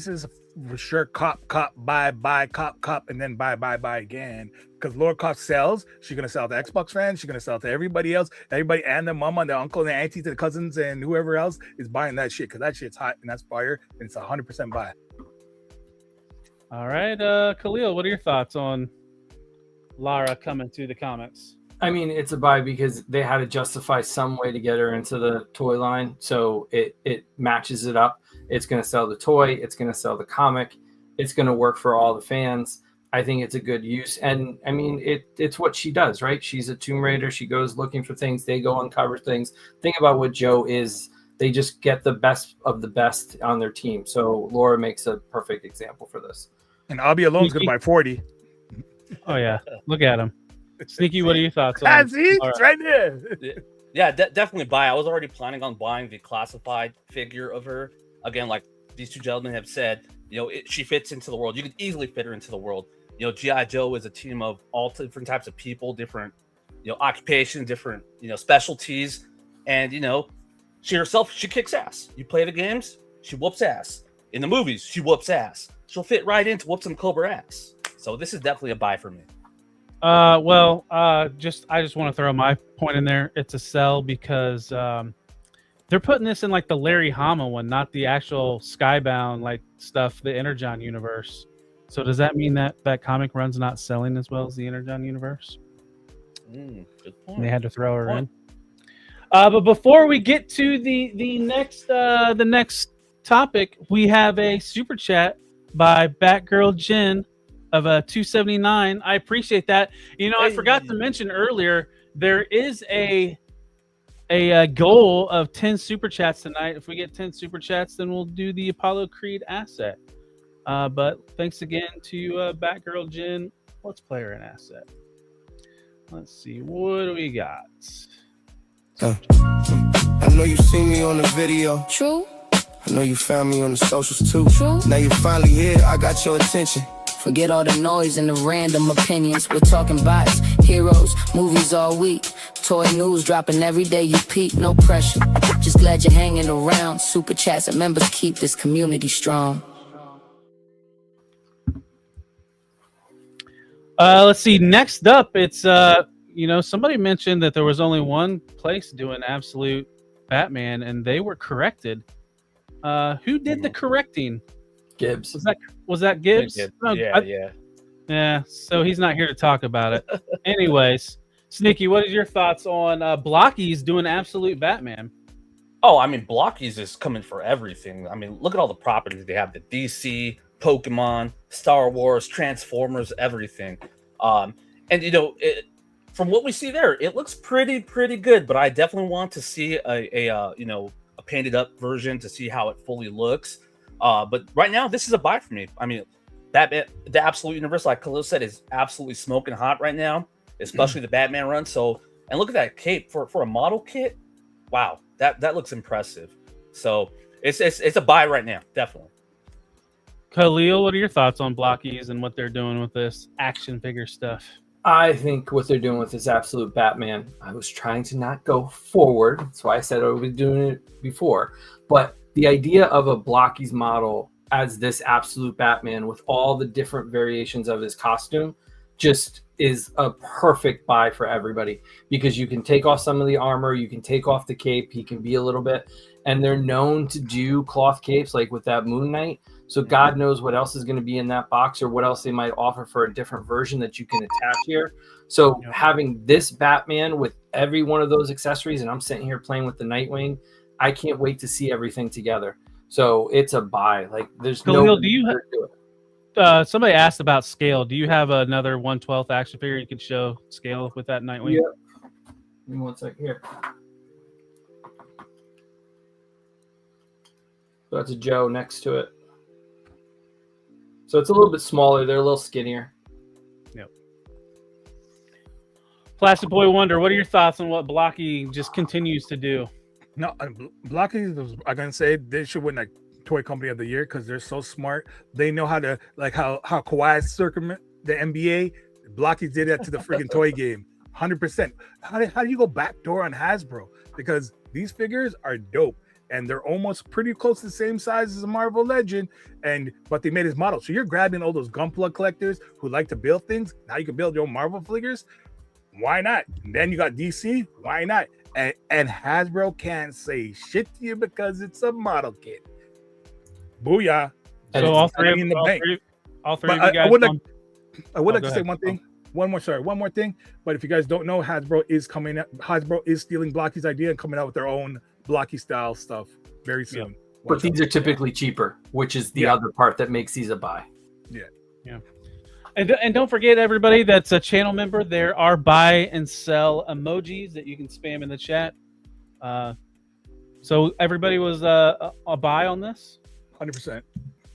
is for sure cop, buy, cop, and then buy again. Because Lara Croft sells. She's gonna sell to Xbox fans. She's gonna sell to everybody else. Everybody and their mama, and their uncle, and their aunties, and their cousins, and whoever else is buying that shit. Because that shit's hot and that's fire. And it's 100% buy. All right, Khalil, what are your thoughts on Lara coming to the comics? I mean, it's a buy because they had to justify some way to get her into the toy line. So it matches it up. It's going to sell the toy. It's going to sell the comic. It's going to work for all the fans. I think it's a good use. And I mean, it's what she does, right? She's a Tomb Raider. She goes looking for things. They go uncover things. Think about what Joe is. They just get the best of the best on their team. So Laura makes a perfect example for this. And Abby alone's going to buy 40. Oh, yeah. Look at him. Sneaky, what are your thoughts on That's it. It's right there. Yeah, definitely buy. I was already planning on buying the classified figure of her. Again, like these two gentlemen have said, she fits into the world. You can easily fit her into the world. G.I. Joe is a team of all different types of people, different, occupations, different, specialties. And, she herself, she kicks ass. You play the games, she whoops ass. In the movies, she whoops ass. She'll fit right into whoop some Cobra ass. So this is definitely a buy for me. I just want to throw my point in there. It's a sell because they're putting this in like the Larry Hama one, not the actual Skybound like stuff, the Energon universe. So does that mean that comic run's not selling as well as the Energon universe? Good point. And they had to throw her in. But before we get to the next topic, we have a super chat by Batgirl Jen of 279. I appreciate that. I forgot to mention earlier, there is a goal of 10 super chats tonight. If we get 10 super chats, then we'll do the Apollo Creed asset. But thanks again to Batgirl Jen. Let's play her an asset. Let's see, what do we got? I know you seen me on the video. True. I know you found me on the socials too. True. Now you finally here, I got your attention. Forget all the noise and the random opinions. We're talking bots, heroes, movies all week. Toy news dropping every day you peek, no pressure. Just glad you're hanging around. Super chats and members keep this community strong. Let's see. Next up, it's somebody mentioned that there was only one place doing absolute Batman, and they were corrected. Who did the correcting? Gibbs. Was that Gibbs? No, yeah. So he's not here to talk about it. Anyways, Sneaky, what is your thoughts on Blokees doing absolute Batman? Oh, I mean, Blokees is coming for everything. I mean, look at all the properties they have: the DC, Pokemon, Star Wars, Transformers, everything. And from what we see there, it looks pretty good. But I definitely want to see a painted up version to see how it fully looks. But right now, this is a buy for me. I mean, the Absolute Universe, like Khalil said, is absolutely smoking hot right now, especially the Batman run. So, and look at that cape for a model kit. Wow, that looks impressive. So it's a buy right now, definitely. Khalil, what are your thoughts on Blokees and what they're doing with this action figure stuff? I think what they're doing with this absolute Batman, I was trying to not go forward. That's why I said I was doing it before. But the idea of a Blokees model as this absolute Batman with all the different variations of his costume just is a perfect buy for everybody, because you can take off some of the armor, you can take off the cape, he can be a little bit, and they're known to do cloth capes like with that Moon Knight. So God knows what else is going to be in that box, or what else they might offer for a different version that you can attach here. So having this Batman with every one of those accessories, and I'm sitting here playing with the Nightwing, I can't wait to see everything together. So it's a buy. Like there's Khalil, do you somebody asked about scale. Do you have another 1/12 action figure you could show scale with that Nightwing? Yeah. Give me 1 second here. So that's a Joe next to it. So it's a little bit smaller. They're a little skinnier. Yep. Plastic Boy Wonder, what are your thoughts on what Blokees just continues to do? No, Blokees, I'm gonna say they should win like Toy Company of the Year because they're so smart. They know how to, like how Kawhi circumvent the NBA. Blokees did that to the freaking toy game, 100%. How do you go backdoor on Hasbro? Because these figures are dope. And they're almost pretty close to the same size as a Marvel Legend, but they made his model. So you're grabbing all those Gunpla collectors who like to build things. Now you can build your own Marvel figures. Why not? And then you got DC. Why not? And Hasbro can't say shit to you because it's a model kit. Booyah! So all three of you guys. I would like to say one thing. One more thing. But if you guys don't know, Hasbro is stealing Blokees' idea and coming out with their own Blokees style stuff very soon. But these are typically cheaper, which is the other part that makes these a buy. Yeah. And don't forget, everybody that's a channel member, there are buy and sell emojis that you can spam in the chat. So everybody was a buy on this? 100%.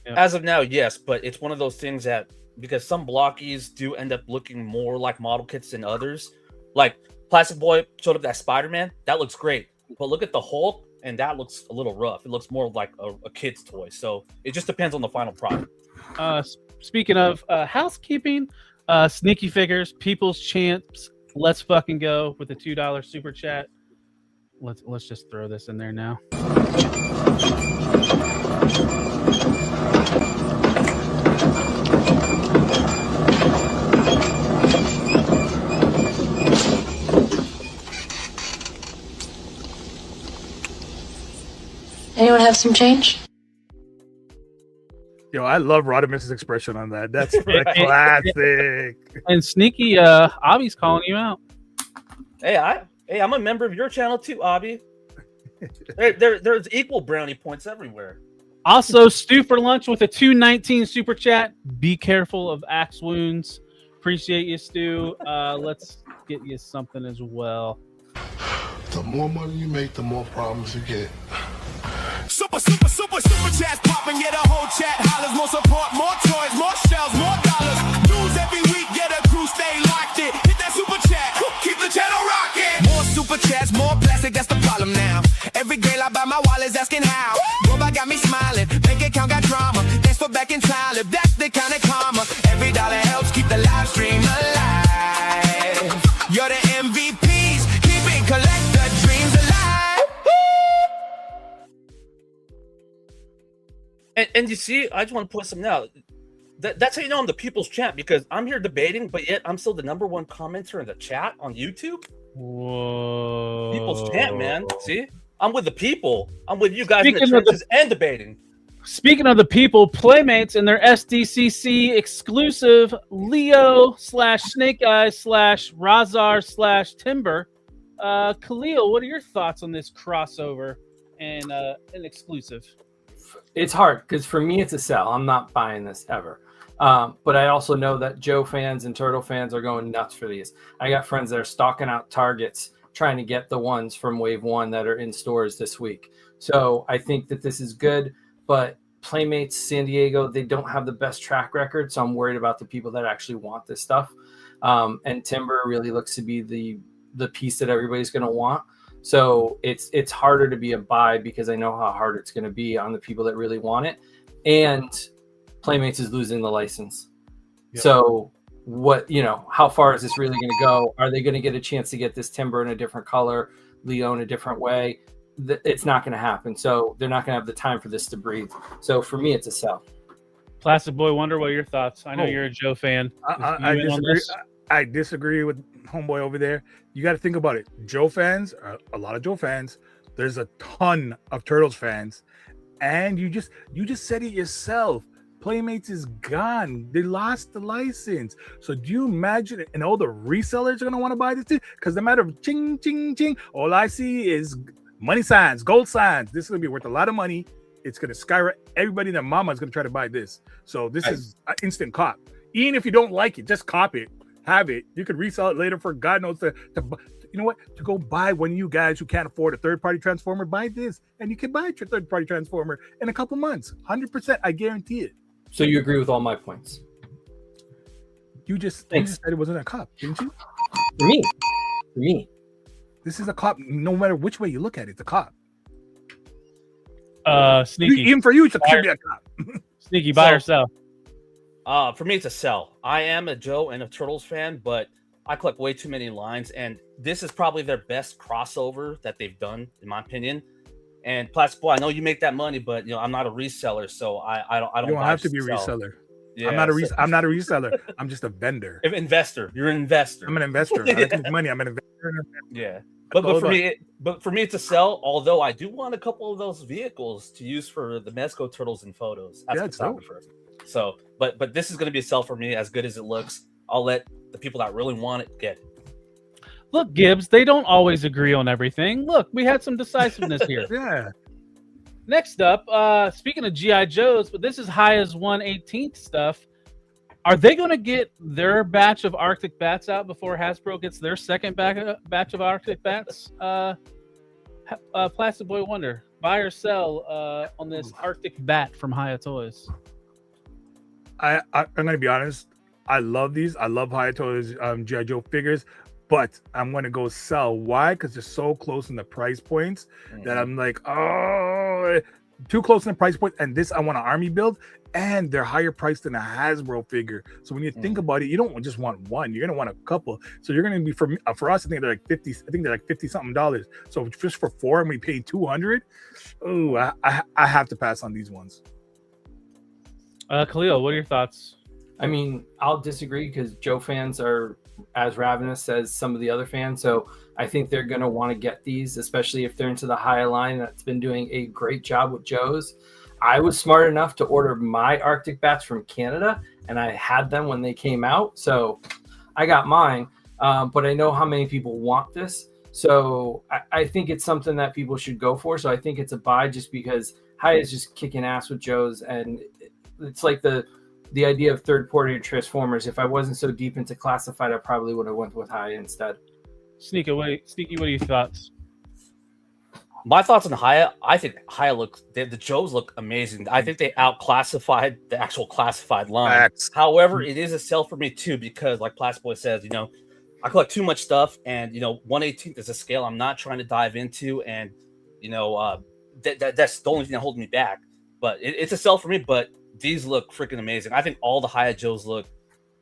Yeah. As of now, yes, but it's one of those things that because some Blokees do end up looking more like model kits than others. Like Plastic Boy showed up that Spider-Man, that looks great. But look at the Hulk, and that looks a little rough. It looks more like a kid's toy. So it just depends on the final product. Speaking of housekeeping, sneaky figures, People's Champs, let's fucking go with the $2 super chat. Let's just throw this in there now. Anyone have some change? Yo, I love Rodimus's expression on that. That's a classic. And Sneaky, Abby's calling you out. Hey, I'm a member of your channel too, Abby. There's equal brownie points everywhere. Also, Stu for lunch with a $2.19 super chat. Be careful of axe wounds. Appreciate you, Stu. Let's get you something as well. The more money you make, the more problems you get. Super chats popping, get a whole chat hollers, more support, more toys, more shells, more dollars. News every week, get a crew, stay locked in. Hit that super chat, keep the channel rocking. More super chats, more plastic, that's the problem now. Every girl I buy my wallet's asking how. Robot got me smiling, bank account got drama. Thanks for back in time, that's the kind of karma. Every dollar helps keep the live stream alive. You're the MVPs, keeping collector dreams alive. And you see, I just want to point something out. That's how you know I'm the people's champ, because I'm here debating, but yet I'm still the #1 commenter in the chat on YouTube. Whoa. People's champ, man. See? I'm with the people. I'm with you guys in the trenches and debating. Speaking of the people, Playmates and their SDCC exclusive Leo/Snake Eyes/Razar/Timber. Khalil, what are your thoughts on this crossover and an exclusive? It's hard because for me it's a sell. I'm not buying this ever. But I also know that Joe fans and Turtle fans are going nuts for these. I got friends that are stocking out Targets trying to get the ones from Wave 1 that are in stores this week. So I think that this is good, but Playmates San Diego, they don't have the best track record. So I'm worried about the people that actually want this stuff. And Timber really looks to be the piece that everybody's going to want. So it's harder to be a buy because I know how hard it's going to be on the people that really want it. And Playmates is losing the license. Yep. So how far is this really going to go? Are they going to get a chance to get this Timber in a different color, Leo in a different way? It's not going to happen. So they're not going to have the time for this to breathe. So for me, it's a sell. Placid Boy Wonder, what are your thoughts? I know you're a Joe fan. I disagree. I disagree with homeboy over there. You got to think about it. Joe fans, a lot of Joe fans. There's a ton of Turtles fans, and you just said it yourself. Playmates is gone. They lost the license. So do you imagine? And all the resellers are gonna want to buy this too, because no matter ching ching ching, all I see is money signs, gold signs. This is gonna be worth a lot of money. It's gonna skyrocket. Everybody and their mama is gonna try to buy this. So this is an instant cop. Even if you don't like it, just cop it. Have it. You could resell it later for God knows to you know what, to go buy one of you guys who can't afford a third-party transformer. Buy this, and you can buy your third-party transformer in a couple months. 100%, I guarantee it. So you agree with all my points? You just said it wasn't a cop, didn't you? For me. This is a cop. No matter which way you look at it, it's a cop. Sneaky. Even for you, it should be a cop. Sneaky, buy or sell? For me, it's a sell. I am a Joe and a Turtles fan, but I collect way too many lines, and this is probably their best crossover that they've done, in my opinion. And Plastic Boy, I know you make that money, but I'm not a reseller, so I don't. You don't have to be a reseller. Yeah, I'm not a reseller. I'm just a vendor. Investor. You're an investor. I'm an investor. I like money. I'm an investor. Yeah. But for me, it's a sell. Although I do want a couple of those vehicles to use for the Mezco Turtles and photos as a photographer. So, but this is going to be a sell for me. As good as it looks, I'll let the people that really want it get it. Look, Gibbs, they don't always agree on everything. Look, we had some decisiveness here. Yeah. Next up, speaking of G.I. Joes, but this is high as 1/18 stuff. Are they going to get their batch of Arctic Bats out before Hasbro gets their second batch of Arctic Bats? Plastic Boy Wonder, buy or sell on this Arctic Bat from Haya Toys? I'm gonna be honest. I love these. I love Hayato's G.I. Joe figures, but I'm gonna go sell. Why? Because they're so close in the price points that I'm like, oh, too close in the price point. And this I want an army build, and they're higher priced than a Hasbro figure. So when you think about it, you don't just want one. You're gonna want a couple. So you're gonna be for us. I think they're like 50. I think they're like $50 something. So just for 4, and we pay 200. Oh, I have to pass on these ones. Khalil, what are your thoughts? I mean, I'll disagree because Joe fans are as ravenous as some of the other fans. So I think they're going to want to get these, especially if they're into the Haya line that's been doing a great job with Joe's. I was smart enough to order my Arctic Bats from Canada, and I had them when they came out. So I got mine, but I know how many people want this. So I think it's something that people should go for. So I think it's a buy just because Haya is just kicking ass with Joe's, and it's like the idea of third-party Transformers. If I wasn't so deep into classified, I probably would have went with Haya instead. Sneaky, what are your thoughts? My thoughts on Haya, I think Haya the Joes look amazing. I think they outclassified the actual classified line. However, it is a sell for me too, because like Plastic Boy says, I collect too much stuff, and 1/18 is a scale I'm not trying to dive into, and that's the only thing that holds me back. But it's a sell for me, but these look freaking amazing. I think all the Haya Joes look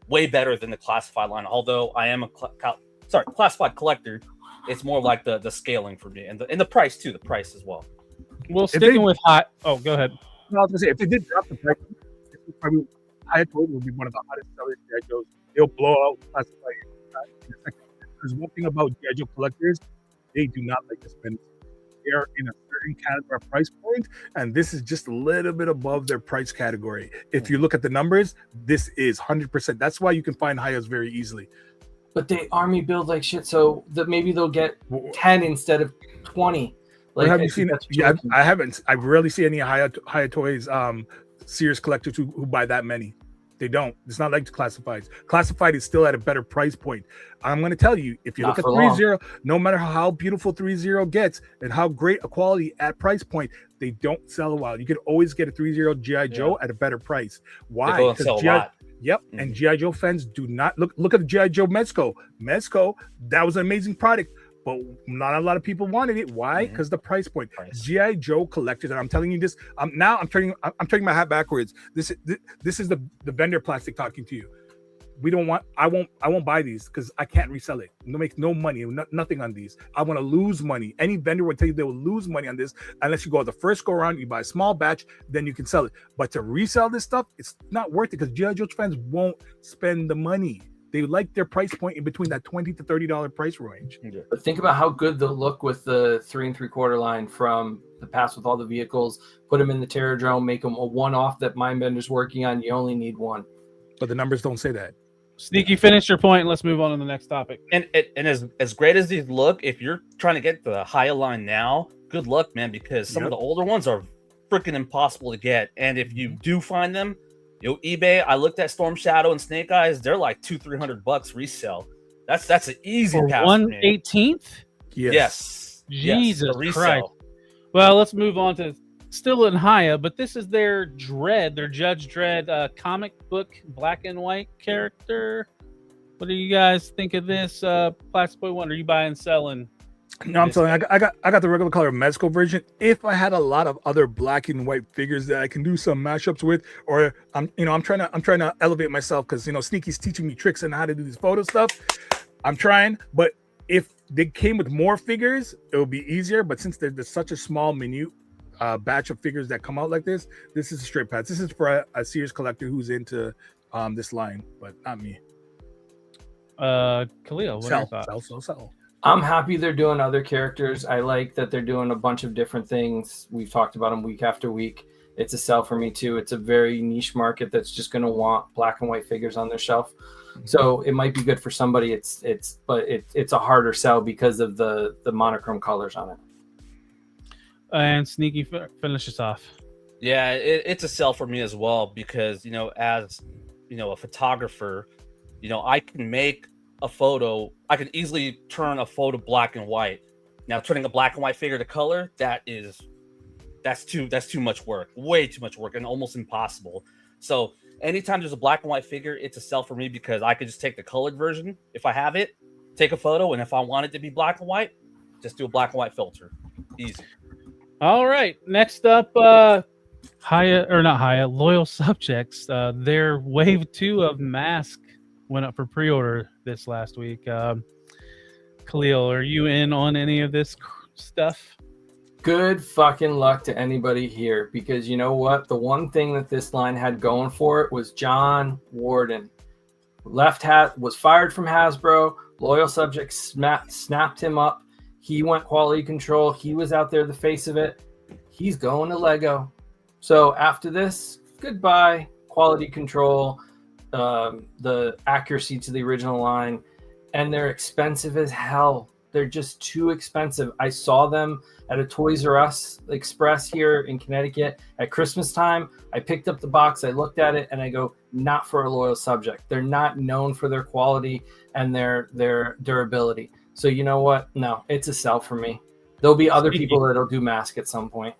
way better than the classified line. Although I am a classified collector, it's more like the scaling for me, and the price too. The price as well. Well, sticking with hot. Oh, go ahead. No, I was gonna say if they did drop the price, probably Haya Toys would be one of the hottest sellers G.I. Joes. They'll blow out classified in a second. There's one thing about G.I. Joe collectors: they do not like to spend. They're in a certain category of price point, and this is just a little bit above their price category. If you look at the numbers, this is 100%. That's why you can find Hayas very easily. But they army build like shit, so that maybe they'll get 10 instead of 20. Like, have you seen it? Yeah, I haven't. I rarely see any Haya Toys serious collectors who buy that many. They don't. It's not like the classifieds. Classified is still at a better price point. I'm going to tell you, if you look at 3.0, no matter how beautiful 3.0 gets and how great a quality at price point, they don't sell a while. You can always get a 3.0 G.I. Joe at a better price. Why? Because and G.I. Joe fans do not look at the G.I. Joe Mezco. Mezco, that was an amazing product, but not a lot of people wanted it. Why? Because the price point. G.I. Joe collectors, and I'm telling you this. I'm turning my hat backwards. This is the vendor plastic talking to you. I won't buy these because I can't resell it. Make no money, nothing on these. I want to lose money. Any vendor will tell you they will lose money on this unless you go the first go around, you buy a small batch, then you can sell it. But to resell this stuff, it's not worth it because G.I. Joe fans won't spend the money. They like their price point in between that $20 to $30 price range. But think about how good they'll look with the 3 3/4 line from the past with all the vehicles. Put them in the Terrordrome, make them a one-off that Mindbender's working on. You only need one. But the numbers don't say that. Sneaky, finish your point, and let's move on to the next topic. And as great as these look, if you're trying to get the Haya line now, good luck, man, because some of the older ones are freaking impossible to get. And if you do find them, eBay, I looked at Storm Shadow and Snake Eyes, they're like $200-300 resale. That's an easy pass. 1/18th? Yes. Jesus Christ. Well, let's move on to still in Haya, but this is their Dredd, their Judge Dredd comic book black and white character. What do you guys think of this? Plastic Boy Wonder, you buying and selling? No, I'm telling you, I got the regular color Mezco version. If I had a lot of other black and white figures that I can do some mashups with, or I'm trying to elevate myself because Sneaky's teaching me tricks on how to do this photo stuff. I'm trying, but if they came with more figures, it would be easier. But since there's such a small minute batch of figures that come out like this is a straight pass. This is for a serious collector who's into this line, but not me. Khalil, what are your thoughts? Sell. I'm happy they're doing other characters. I like that they're doing a bunch of different things. We've talked about them week after week. It's a sell for me too. It's a very niche market that's just going to want black and white figures on their shelf. So it might be good for somebody. It's a harder sell because of the monochrome colors on it. And Sneaky, finish us off. Yeah, it's a sell for me as well because as a photographer, I can make a photo. I can easily turn a photo black and white. Now, turning a black and white figure to color, that's too much work, way too much work, and almost impossible. So anytime there's a black and white figure, it's a sell for me because I could just take the colored version if I have it, take a photo, and if I want it to be black and white, just do a black and white filter. Easy. All right. Next up, Loyal Subjects. Their wave 2 of M.A.S.K went up for pre-order this last week. Khalil, are you in on any of this stuff? Good fucking luck to anybody here, because you know what? The one thing that this line had going for it was John Warden. Was fired from Hasbro. Loyal Subject snapped him up. He went quality control. He was out there, the face of it. He's going to Lego. So after this, goodbye, quality control, the accuracy to the original line, and they're expensive as hell. They're just too expensive. I saw them at a Toys R Us Express here in Connecticut at Christmas time. I picked up the box, I looked at it, and I go, not for a Loyal Subject. They're not known for their quality and their durability. So you know what? No, it's a sell for me. There'll be other people that'll do M.A.S.K at some point.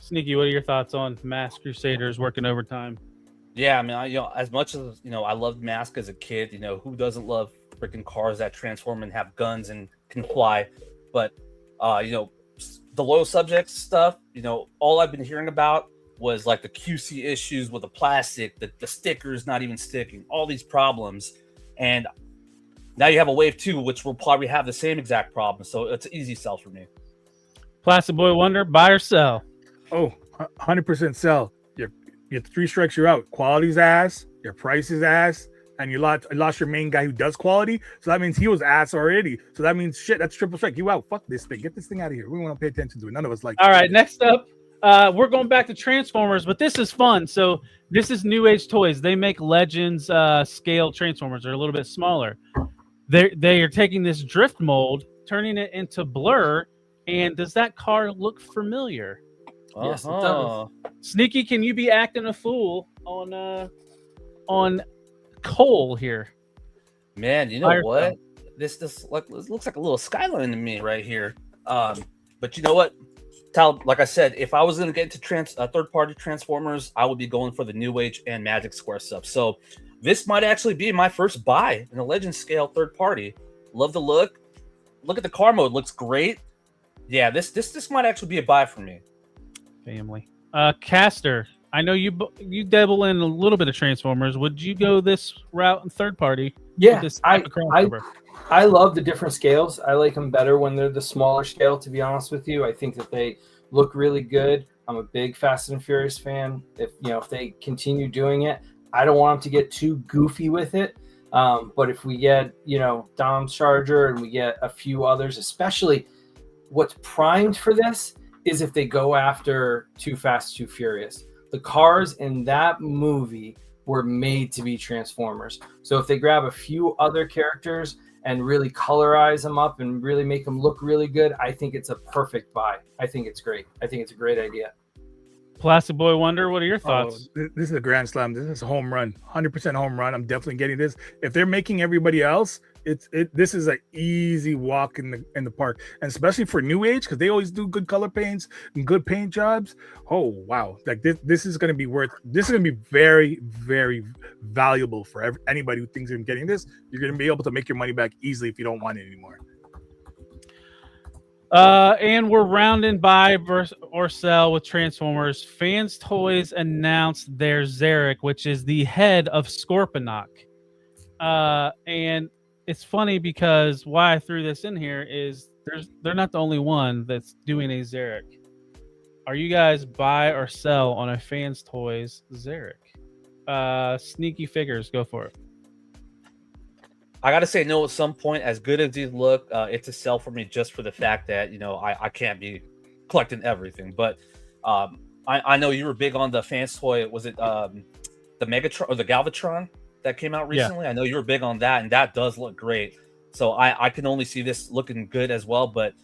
Sneaky, what are your thoughts on M.A.S.K Crusaders working overtime? Yeah, I mean, as much as I loved M.A.S.K as a kid. Who doesn't love freaking cars that transform and have guns and can fly? But the Loyal Subjects stuff, all I've been hearing about was like the QC issues with the plastic, the stickers not even sticking, all these problems. And now you have a wave 2, which will probably have the same exact problem. So it's an easy sell for me. Placid Boy Wonder, buy or sell? Oh, 100% sell. Your 3 strikes, you're out. Quality's ass, your price is ass, and you lost your main guy who does quality. So that means he was ass already. So that means shit, that's triple strike. You out. Fuck this thing. Get this thing out of here. We want to pay attention to it. None of us like All right, next up, we're going back to Transformers, but this is fun. So this is New Age Toys. They make Legends scale Transformers. They're a little bit smaller. They are taking this drift mold, turning it into Blurr. And does that car look familiar? Yes, it does. Sneaky, can you be acting a fool on Cole here? Man, you know what? This looks like a little Skyline to me right here. But you know what? Tal, like I said, if I was going to get into third-party Transformers, I would be going for the New Age and Magic Square stuff. So this might actually be my first buy in a Legend scale third-party. Love the look. Look at the car mode. Looks great. Yeah, this might actually be a buy for me. Family. Caster, I know you dabble in a little bit of Transformers. Would you go this route in third-party? Yeah, I love the different scales. I like them better when they're the smaller scale, to be honest with you. I think that they look really good. I'm a big Fast and Furious fan. If they continue doing it, I don't want them to get too goofy with it. But if we get, Dom's Charger and we get a few others, especially what's primed for this is if they go after Too Fast, Too Furious. The cars in that movie were made to be Transformers. So if they grab a few other characters and really colorize them up and really make them look really good, I think it's a perfect buy. I think it's great. I think it's a great idea. Placid Boy Wonder, what are your thoughts? This is a grand slam. This is a home run, 100% home run. I'm definitely getting this. If they're making everybody else, this is an easy walk in the park, and especially for New Age, because they always do good color paints and good paint jobs. Oh wow, like this is going to be very, very valuable for anybody who thinks they're getting this. You're going to be able to make your money back easily if you don't want it anymore. And we're rounding buy or sell with Transformers. Fans Toys announced their Zarak, which is the head of Scorponok. And it's funny because why I threw this in here is they're not the only one that's doing a Zarak. Are you guys buy or sell on a Fans Toys Zarak? Sneaky figures, go for it. I gotta say no. At some point, as good as these look, it's a sell for me just for the fact that I can't be collecting everything. But I know you were big on the Fans Toy. Was it the Megatron or the Galvatron that came out recently? Yeah. I know you were big on that, and that does look great. So I can only see this looking good as well. But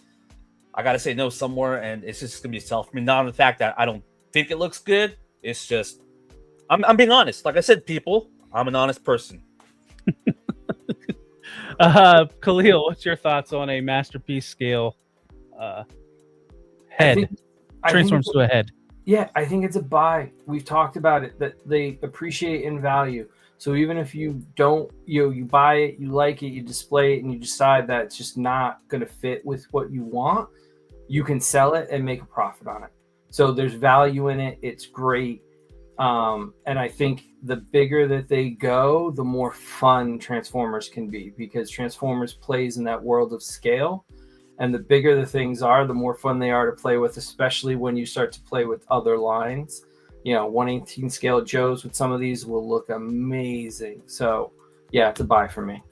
I gotta say no somewhere, and it's just gonna be a sell for me. Not on the fact that I don't think it looks good. It's just I'm being honest. Like I said, people, I'm an honest person. Khalil, what's your thoughts on a masterpiece scale head? Transforms to a head. Yeah, I think it's a buy. We've talked about it, that they appreciate in value. So even if you don't, you buy it, you like it, you display it, and you decide that it's just not going to fit with what you want, you can sell it and make a profit on it. So there's value in it. It's great. And I think the bigger that they go, the more fun Transformers can be, because Transformers plays in that world of scale. And the bigger the things are, the more fun they are to play with, especially when you start to play with other lines. 1/18 scale Joes with some of these will look amazing. So, yeah, it's a buy for me.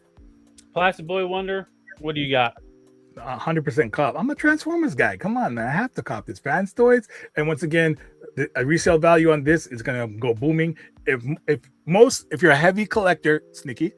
Plastic Boy Wonder, what do you got? 100% cop. I'm a Transformers guy. Come on, man. I have to cop this fans toys. And once again, the resale value on this is gonna go booming. If you're a heavy collector, Sneaky,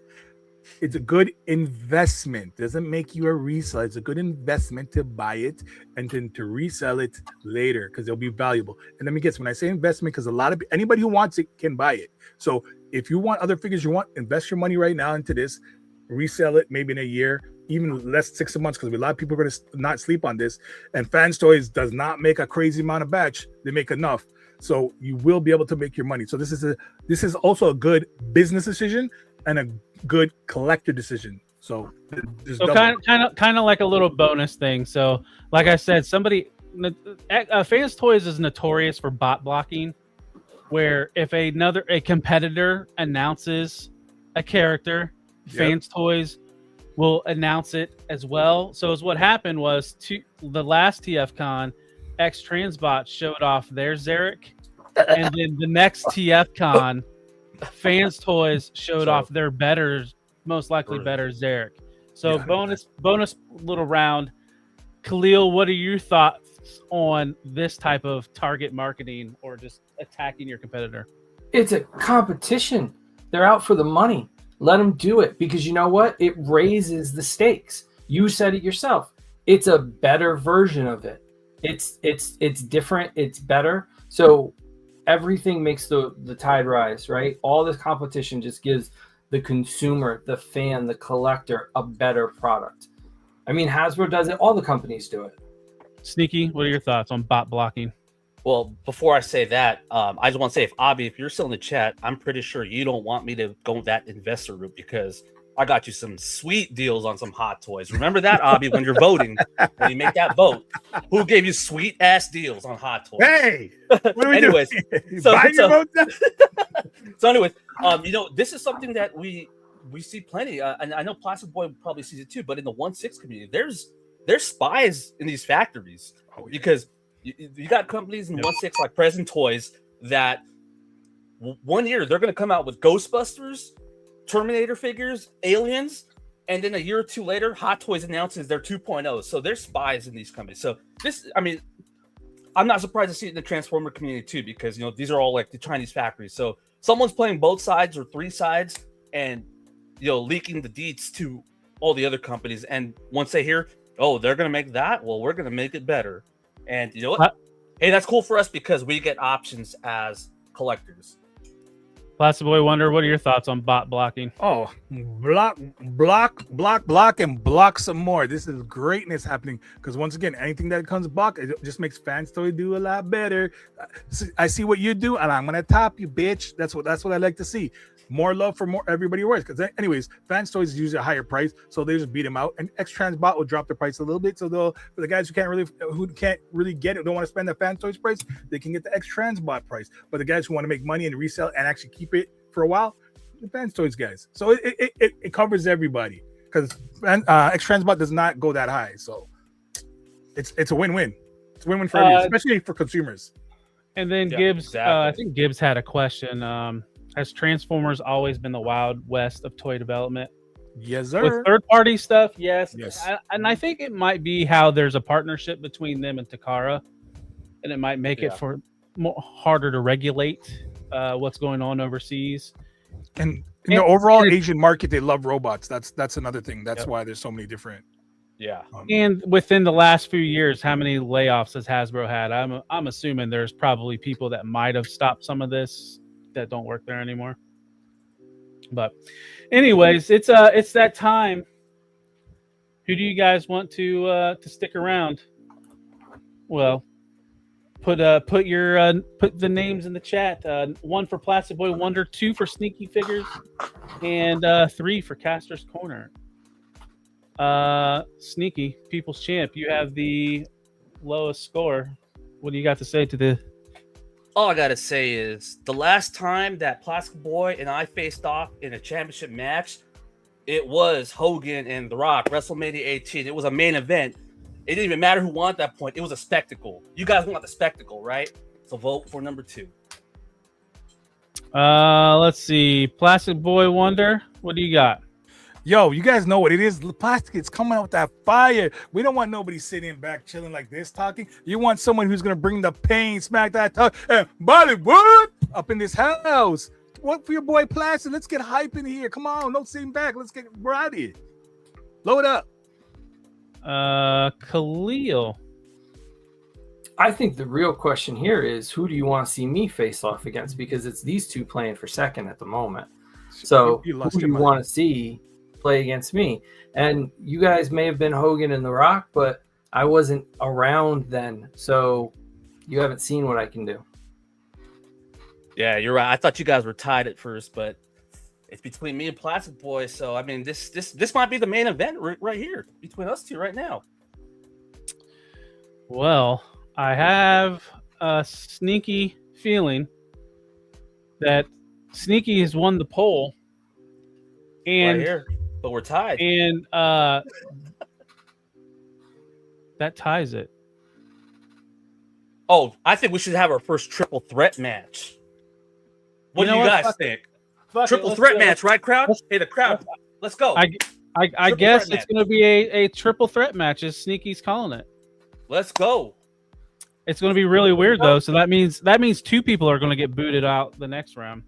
it's a good investment. Doesn't make you a reseller. It's a good investment to buy it and then to resell it later, because it'll be valuable. And let me guess, when I say investment, because anybody who wants it can buy it. So if you want other figures, invest your money right now into this, resell it maybe in a year, even less 6 months, because a lot of people are going to not sleep on this. And Fans Toys does not make a crazy amount of batch. They make enough. So you will be able to make your money. So this is also a good business decision and a good collector decision. So kind of like a little bonus thing. So like I said, Fans Toys is notorious for bot blocking, where if a competitor announces a character, Fans Toys will announce it as well. So what happened was, the last TFCon, X-Transbots showed off their Zarak, and then the next TFCon, Fans Toys showed off their most likely better Zarak. So bonus little round. Khalil, what are your thoughts on this type of target marketing or just attacking your competitor? It's a competition. They're out for the money. Let them do it, because you know what? It raises the stakes. You said it yourself. It's a better version of it. It's different. It's better. So everything makes the tide rise, right? All this competition just gives the consumer, the fan, the collector a better product. I mean, Hasbro does it. All the companies do it. Sneaky, what are your thoughts on bot blocking? Well, before I say that, I just want to say, if you're still in the chat, I'm pretty sure you don't want me to go that investor route, because I got you some sweet deals on some Hot Toys. Remember that, Abby, when you're voting, when you make that vote, who gave you sweet ass deals on Hot Toys? Hey, what are we anyways, doing? So anyways, this is something that we see plenty, and I know Plastic Boy probably sees it too. But in the 1/6 community, there's spies in these factories, because you got companies in 1/6 like Present Toys that 1 year they're going to come out with Ghostbusters, Terminator figures, Aliens, and then a year or two later, Hot Toys announces their 2.0. So there's spies in these companies. So I'm not surprised to see it in the Transformer community too, because these are all like the Chinese factories. So someone's playing both sides or three sides, and leaking the deets to all the other companies. And once they hear, oh, they're going to make that, well, we're going to make it better. And you know what? Hey, that's cool for us, because we get options as collectors. Plastic Boy Wonder, what are your thoughts on bot blocking? Oh, block, and block some more. This is greatness happening, because once again, anything that comes block, it just makes Fans Toy do a lot better. I see what you do, and I'm gonna top you, bitch. That's what I like to see. More love for everybody works. Because anyways, Fans Toys is usually a higher price, so they just beat them out. And X-Transbot will drop the price a little bit, so for the guys who can't really get it, don't want to spend the Fans Toys price, they can get the X-Transbot price. But the guys who want to make money and resell and actually keep it for a while, the Fans Toys guys. So it covers everybody, because X-Transbot does not go that high. So it's a win-win. It's a win-win for everybody, especially for consumers. And then Gibbs, exactly. I think Gibbs had a question. Has Transformers always been the Wild West of toy development? Yes, sir. With third-party stuff, yes. And I think it might be how there's a partnership between them and Takara, and it might make it harder to regulate what's going on overseas. And in the overall Asian market, they love robots. That's another thing. That's why there's so many different. Yeah. And within the last few years, how many layoffs has Hasbro had? I'm assuming there's probably people that might have stopped some of this that don't work there anymore. But anyways, it's that time. Who do you guys want to stick around? Well, put the names in the chat. 1 for Plastic Boy Wonder, 2 for Sneaky Figures, and 3 for Caster's Corner. Sneaky, People's Champ, you have the lowest score. What do you got to say to the? All I gotta say is the last time that Plastic Boy and I faced off in a championship match, it was Hogan and The Rock, WrestleMania 18. It was a main event. It didn't even matter who won at that point. It was a spectacle. You guys want the spectacle, right? So vote for number 2. Let's see. Plastic Boy Wonder, what do you got? Yo, you guys know what it is. Plastic is coming out with that fire. We don't want nobody sitting back chilling like this talking. You want someone who's going to bring the pain, smack that talk, and Bollywood up in this house. What for your boy Plastic? Let's get hype in here. Come on, no sitting back. We're out of here. Load up. Khalil. I think the real question here is, who do you want to see me face off against? Because it's these two playing for second at the moment. So who do you want to see play against me? And you guys may have been Hogan and The Rock, but I wasn't around then, so you haven't seen what I can do. Yeah, you're right. I thought you guys were tied at first, but it's between me and Plastic Boy. So I mean, this might be the main event right here between us two right now. Well, I have a sneaky feeling that Sneaky has won the poll, and right here, but we're tied, and that ties it. Oh, I think we should have our first triple threat match. What do you guys think? Triple threat match, right, crowd? Hey, the crowd, let's go. I guess it's going to be a triple threat match, as Sneaky's calling it. Let's go. It's going to be really weird though. So that means 2 people are going to get booted out the next round.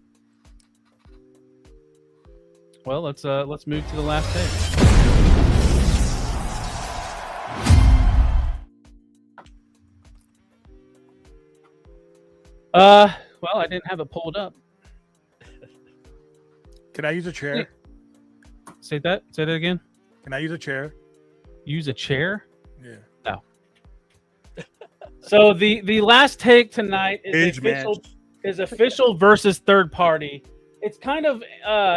Well, let's move to the last stage. Well, I didn't have it pulled up. Can I use a chair? Say that again. Can I use a chair? Use a chair? Yeah. No. So the last take tonight is official versus third party. It's kind of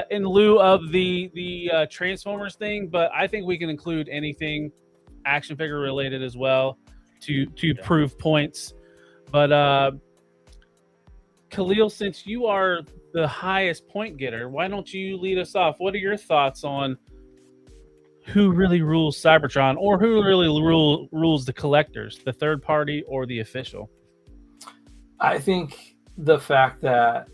in lieu of the Transformers thing, but I think we can include anything action figure related as well to prove points. But Khalil, since you are the highest point getter, why don't you lead us off? What are your thoughts on who really rules Cybertron, or who really rules the collectors, the third party or the official? I think the fact that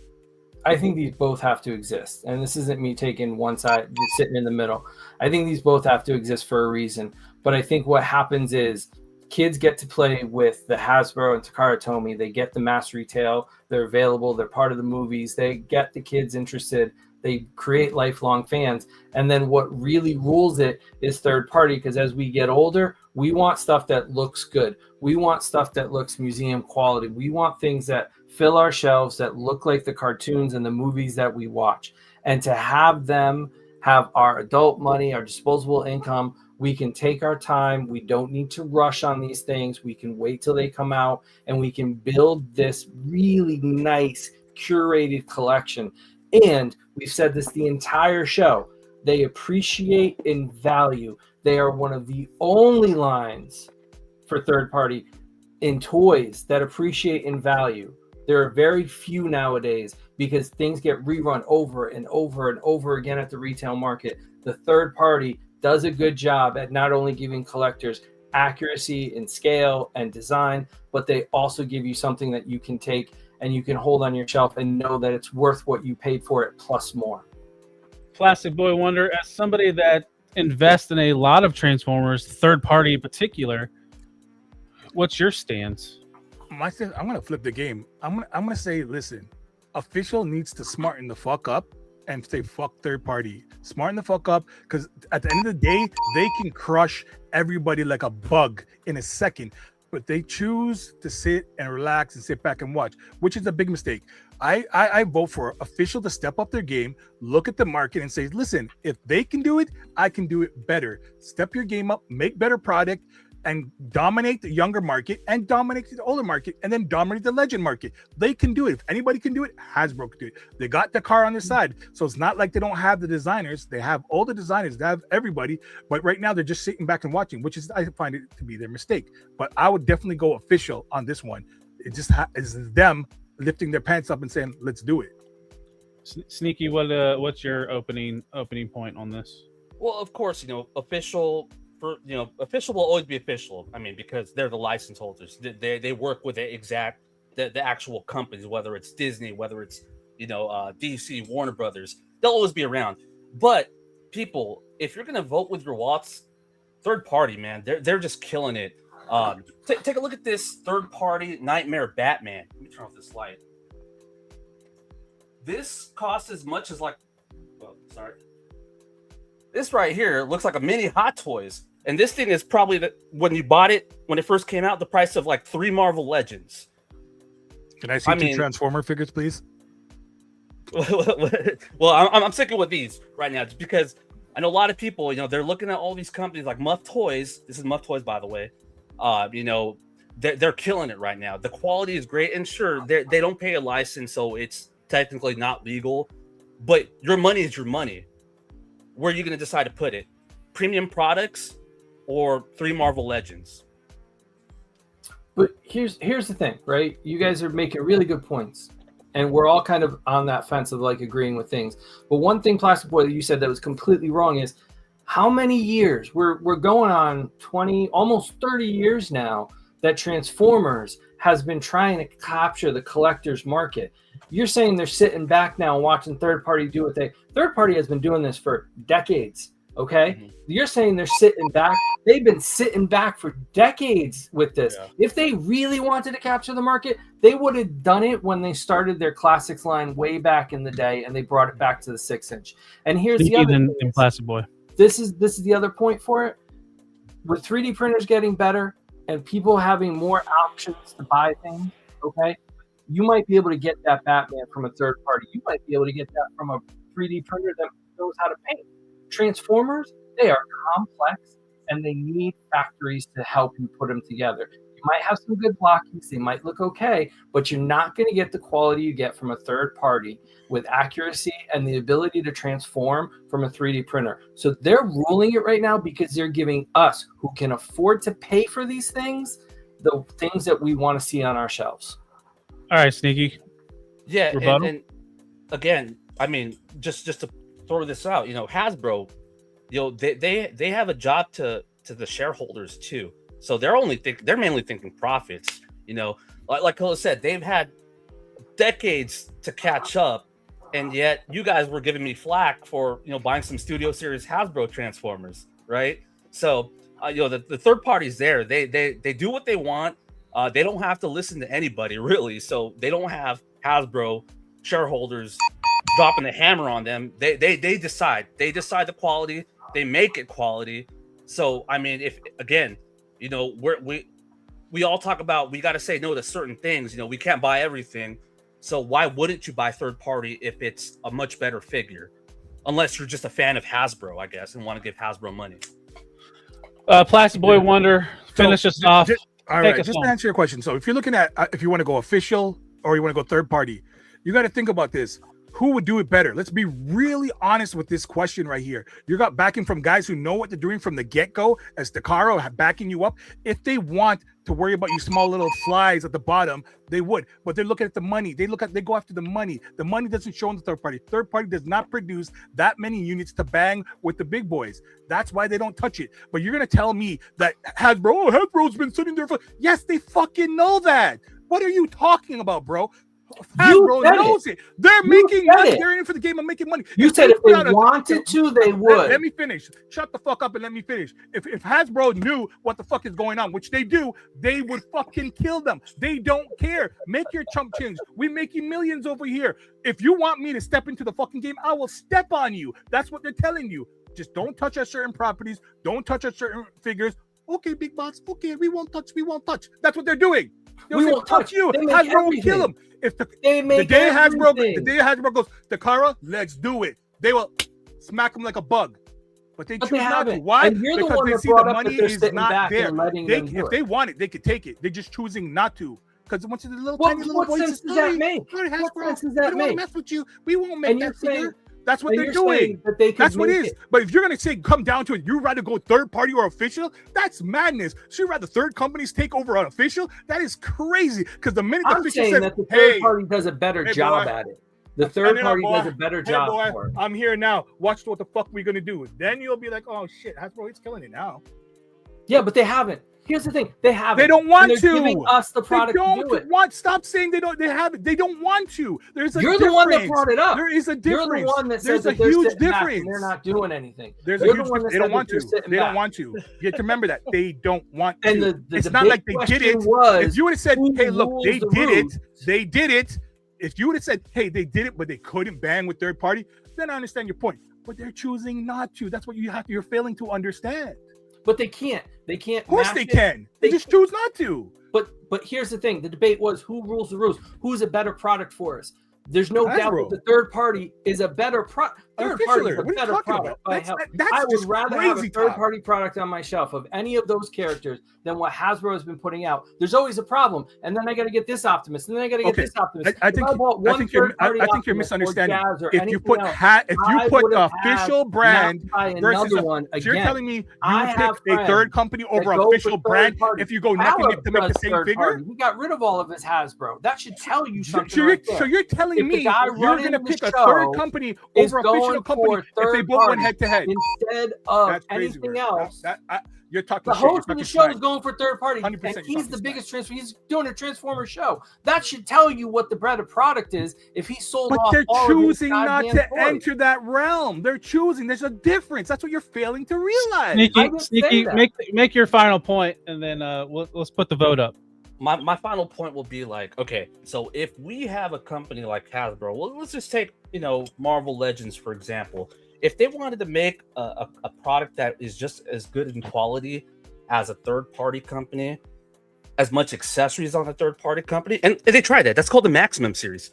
I think these both have to exist, and this isn't me taking one side, just sitting in the middle. I think these both have to exist for a reason. But I think what happens is kids get to play with the Hasbro and Takara Tomy. They get the mass retail. They're available. They're part of the movies. They get the kids interested. They create lifelong fans. And then what really rules it is third party, because as we get older, we want stuff that looks good. We want stuff that looks museum quality. We want things that fill our shelves, that look like the cartoons and the movies that we watch. And to have them have our adult money, our disposable income, we can take our time. We don't need to rush on these things. We can wait till they come out, and we can build this really nice curated collection. And we've said this the entire show. They appreciate in value. They are one of the only lines for third party in toys that appreciate in value. There are very few nowadays because things get rerun over and over and over again at the retail market. The third party does a good job at not only giving collectors accuracy in scale and design, but they also give you something that you can take and you can hold on your shelf and know that it's worth what you paid for it plus more. Plastic Boy Wonder, as somebody that invests in a lot of Transformers, third party in particular, what's your stance? My stance, I'm gonna flip the game. I'm gonna say, listen, official needs to smarten the fuck up and say fuck third party. Smarten the fuck up, because at the end of the day, they can crush everybody like a bug in a second. But they choose to sit and relax and sit back and watch, which is a big mistake. I vote for official to step up their game, look at the market and say, listen, if they can do it, I can do it better. Step your game up, make better product, and dominate the younger market and dominate the older market and then dominate the legend market. They can do it. If anybody can do it, Hasbro can do it. They got the car on their side. So it's not like they don't have the designers. They have all the designers. They have everybody. But right now they're just sitting back and watching, which is, I find it to be their mistake. But I would definitely go official on this one. It just is them lifting their pants up and saying, let's do it. Sneaky, what's your opening point on this? Well, of course, official will always be official. I mean, because they're the license holders. They work with the actual companies, whether it's Disney, whether it's DC, Warner Brothers. They'll always be around. But people, if you're gonna vote with your wallets, third party, man, they're just killing it. Take a look at this third party Nightmare Batman. Let me turn off this light. This costs as much as this right here looks like a mini Hot Toys. And this thing is probably when you bought it, when it first came out, the price of like 3 Marvel Legends. Can I see 2 Transformer figures, please? Well, I'm sticking with these right now just because I know a lot of people, they're looking at all these companies like Muff Toys. This is Muff Toys, by the way. They're killing it right now. The quality is great. And sure, they don't pay a license, so it's technically not legal. But your money is your money. Where are you going to decide to put it? Premium products or 3 Marvel Legends? But here's the thing, right? You guys are making really good points, and we're all kind of on that fence of like agreeing with things. But one thing, Plastic Boy, that you said that was completely wrong is how many years we're going on 20, almost 30 years now that Transformers has been trying to capture the collector's market. You're saying they're sitting back now and watching third party do what third party has been doing this for decades. Okay. Mm-hmm. You're saying they're sitting back. They've been sitting back for decades with this. Yeah. If they really wanted to capture the market, they would have done it when they started their classics line way back in the day and they brought it back to the 6-inch. And here's the other thing. Plastic Boy. This is the other point for it. With 3D printers getting better and people having more options to buy things, okay, you might be able to get that Batman from a third party. You might be able to get that from a 3D printer that knows how to paint. Transformers, they are complex and they need factories to help you put them together. You might have some good blockings, they might look okay, but you're not going to get the quality you get from a third party with accuracy and the ability to transform from a 3D printer. So they're ruling it right now because they're giving us, who can afford to pay for these things, the things that we want to see on our shelves. All right, Sneaky. Yeah, and again, I mean, just to throw this out, Hasbro, they have a job to the shareholders too. So they're mainly thinking profits. Like Kola said, they've had decades to catch up, and yet you guys were giving me flack for buying some Studio Series Hasbro Transformers, right? So the third parties there, they do what they want. They don't have to listen to anybody really. So they don't have Hasbro shareholders dropping the hammer on them. They decide the quality. They make it quality. So I mean, if again, we all talk about we got to say no to certain things. We can't buy everything. So why wouldn't you buy third party if it's a much better figure? Unless you're just a fan of Hasbro, I guess, and want to give Hasbro money. Plastic Boy Wonder, finish us off. All right, just to answer your question. So if you're looking at if you want to go official or you want to go third party, you got to think about this. Who would do it better? Let's be really honest with this question right here. You got backing from guys who know what they're doing from the get-go, as Takaro backing you up. If they want to worry about you small little flies at the bottom, they would. But they're looking at the money. They go after the money. The money doesn't show in the third party. Third party does not produce that many units to bang with the big boys. That's why they don't touch it. But you're gonna tell me that Hasbro's been sitting there for yes, they fucking know that. What are you talking about, bro? Hasbro knows it. They're making money. They're in it for the game of making money. You said if they wanted to, they would. Let me finish. Shut the fuck up and let me finish. If Hasbro knew what the fuck is going on, which they do, they would fucking kill them. They don't care. Make your chump change. We're making millions over here. If you want me to step into the fucking game, I will step on you. That's what they're telling you. Just don't touch our certain properties. Don't touch our certain figures. Okay, big boss. Okay, we won't touch. That's what they're doing. They'll We say, won't fuck touch. you. They make Hasbro will everything. kill him. If the make day everything. Hasbro goes, Takara, let's do it. They will smack him like a bug. But they choose not to. Why? And you're the Because one they that see the brought up money that they're is sitting not back there. and letting them do If it. they want it, they could take it. They're just choosing not to. Because once the little What- tiny little what voice sense is does that saying, make? "Sorry, What Hasbro, sense does we that don't want to make? mess with you. We won't make And you're that figure." saying- That's what and they're you're doing. saying that they could That's what it make is. it. But if you're gonna say come down to it, you rather go third party or official. That's madness. So you rather third companies take over an official? That is crazy. Because the minute the I'm official saying says, that the third "Hey, party does a better hey, job boy. at it. The third Hey, party boy. does a better Hey, job boy, for it. I'm here now. Watch what the fuck we're gonna do." Then you'll be like, "Oh shit, Hasbro, it's killing it now." Yeah, but they haven't. Here's the thing: they haven't. They don't want And they're to. giving us the product they to don't do it. want. Stop saying they don't. They have it. They don't want to. There's a You're difference. the one that brought it up. There is a difference. You're the one that There's said a that they're huge sitting back difference. and they're not doing anything. There's a You're huge the one that difference. They don't said want that they're to. sitting They don't back. want to. You have to remember that they don't want to. And the it's not debate like they did it. question was, If you would have said, who "Hey, look, rules they the did roost? it. They did it." If you would have said, "Hey, they did it, but they couldn't ban with third party," then I understand your point. But they're choosing not to. That's what you're failing to understand. But they can't. They can't. Of course match they it. can. They just choose not to. But here's the thing: the debate was who rules the roost. Who's a better product for us? There's no doubt Hasbro. that the third party is a better product. Third party is a What are you better talking product. about? by That's- hell. that's I would just rather have a crazy third talk. party product on my shelf of any of those characters than what Hasbro has been putting out. There's always a problem, and then I got to get this Optimus, and then I got to get Okay. this Optimus. I If think bought one you're third-party Optimus or Jazz misunderstanding. or If you anything put else, if I you put would the have official had brand not buy versus another one so you're again. telling me you I would have pick a third friends company that over go for official brand third-party. if you go neck and neck to make Power the same third figure? party. He got rid of all of his Hasbro. That should tell you something. So right there. you're telling If the me guy you're running going to the pick a show third company is over official going company for if they third both went party head to head? instead of That's crazy, anything bro. else. You're talking The shit. You're host of talking the show smack. is going for third party, 100% and you're he's the talking biggest transfer. He's doing a Transformer show. That should tell you what the bread of product is. If he sold But off they're all of his choosing not goddamn to toys. enter that realm. They're choosing. There's a difference. That's what you're failing to realize. Sneaky, make your final point, and then let's put the vote up. My final point will be like, okay, so if we have a company like Hasbro, well, let's just take Marvel Legends for example. If they wanted to make a product that is just as good in quality as a third-party company, as much accessories on a third-party company, and they tried that. That's called the Maximum series.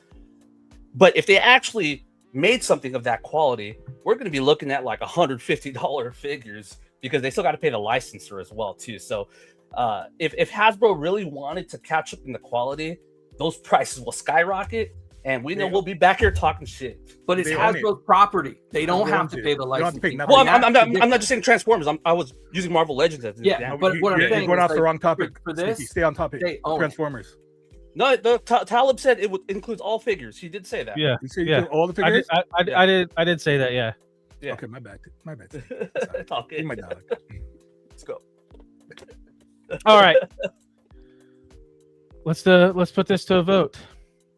But if they actually made something of that quality, we're going to be looking at like $150 figures because they still got to pay the licensor as well too. So if Hasbro really wanted to catch up in the quality, those prices will skyrocket, and we know we'll be back here talking shit. But it's Hasbro's property. They don't have to pay the licensing. Well, I'm not just saying Transformers. I was using Marvel Legends as an example. But what I'm saying you're going is, off the wrong topic. for this, Sneaky, stay on topic. they own it. Transformers. No, Talib said it includes all figures. He did say that. Yeah, You said yeah. all the figures. I did say that. Yeah. Yeah. Okay, my bad. It's all good. My dog. Let's go. All right. Let's put this to a vote.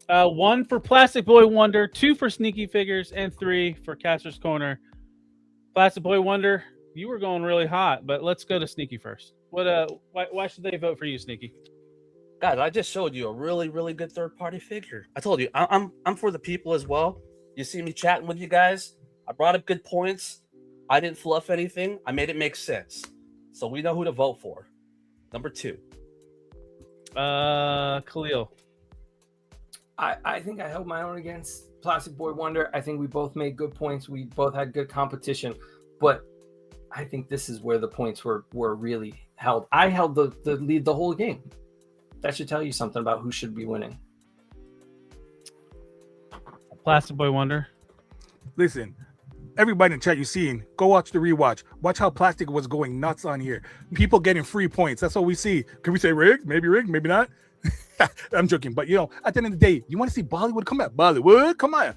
1 for Plastic Boy Wonder, 2 for Sneaky Figures, and 3 for Caster's Corner. Plastic Boy Wonder, you were going really hot, but let's go to Sneaky first. Why should they vote for you, Sneaky? Guys, I just showed you a really, really good third-party figure. I told you, I'm for the people as well. You see me chatting with you guys. I brought up good points. I didn't fluff anything. I made it make sense. So we know who to vote for. Number 2. Khalil. I think I held my own against Plastic Boy Wonder. I think we both made good points. We both had good competition, but I think this is where the points were really held. I held the lead the whole game. That should tell you something about who should be winning. Plastic Boy Wonder. Listen, everybody in the chat you seen, go watch the rewatch. Watch how Plastic was going nuts on here. People getting free points. That's all we see. Can we say rigged? Maybe not. I'm joking, but at the end of the day, you want to see Bollywood come at Bollywood? Come on,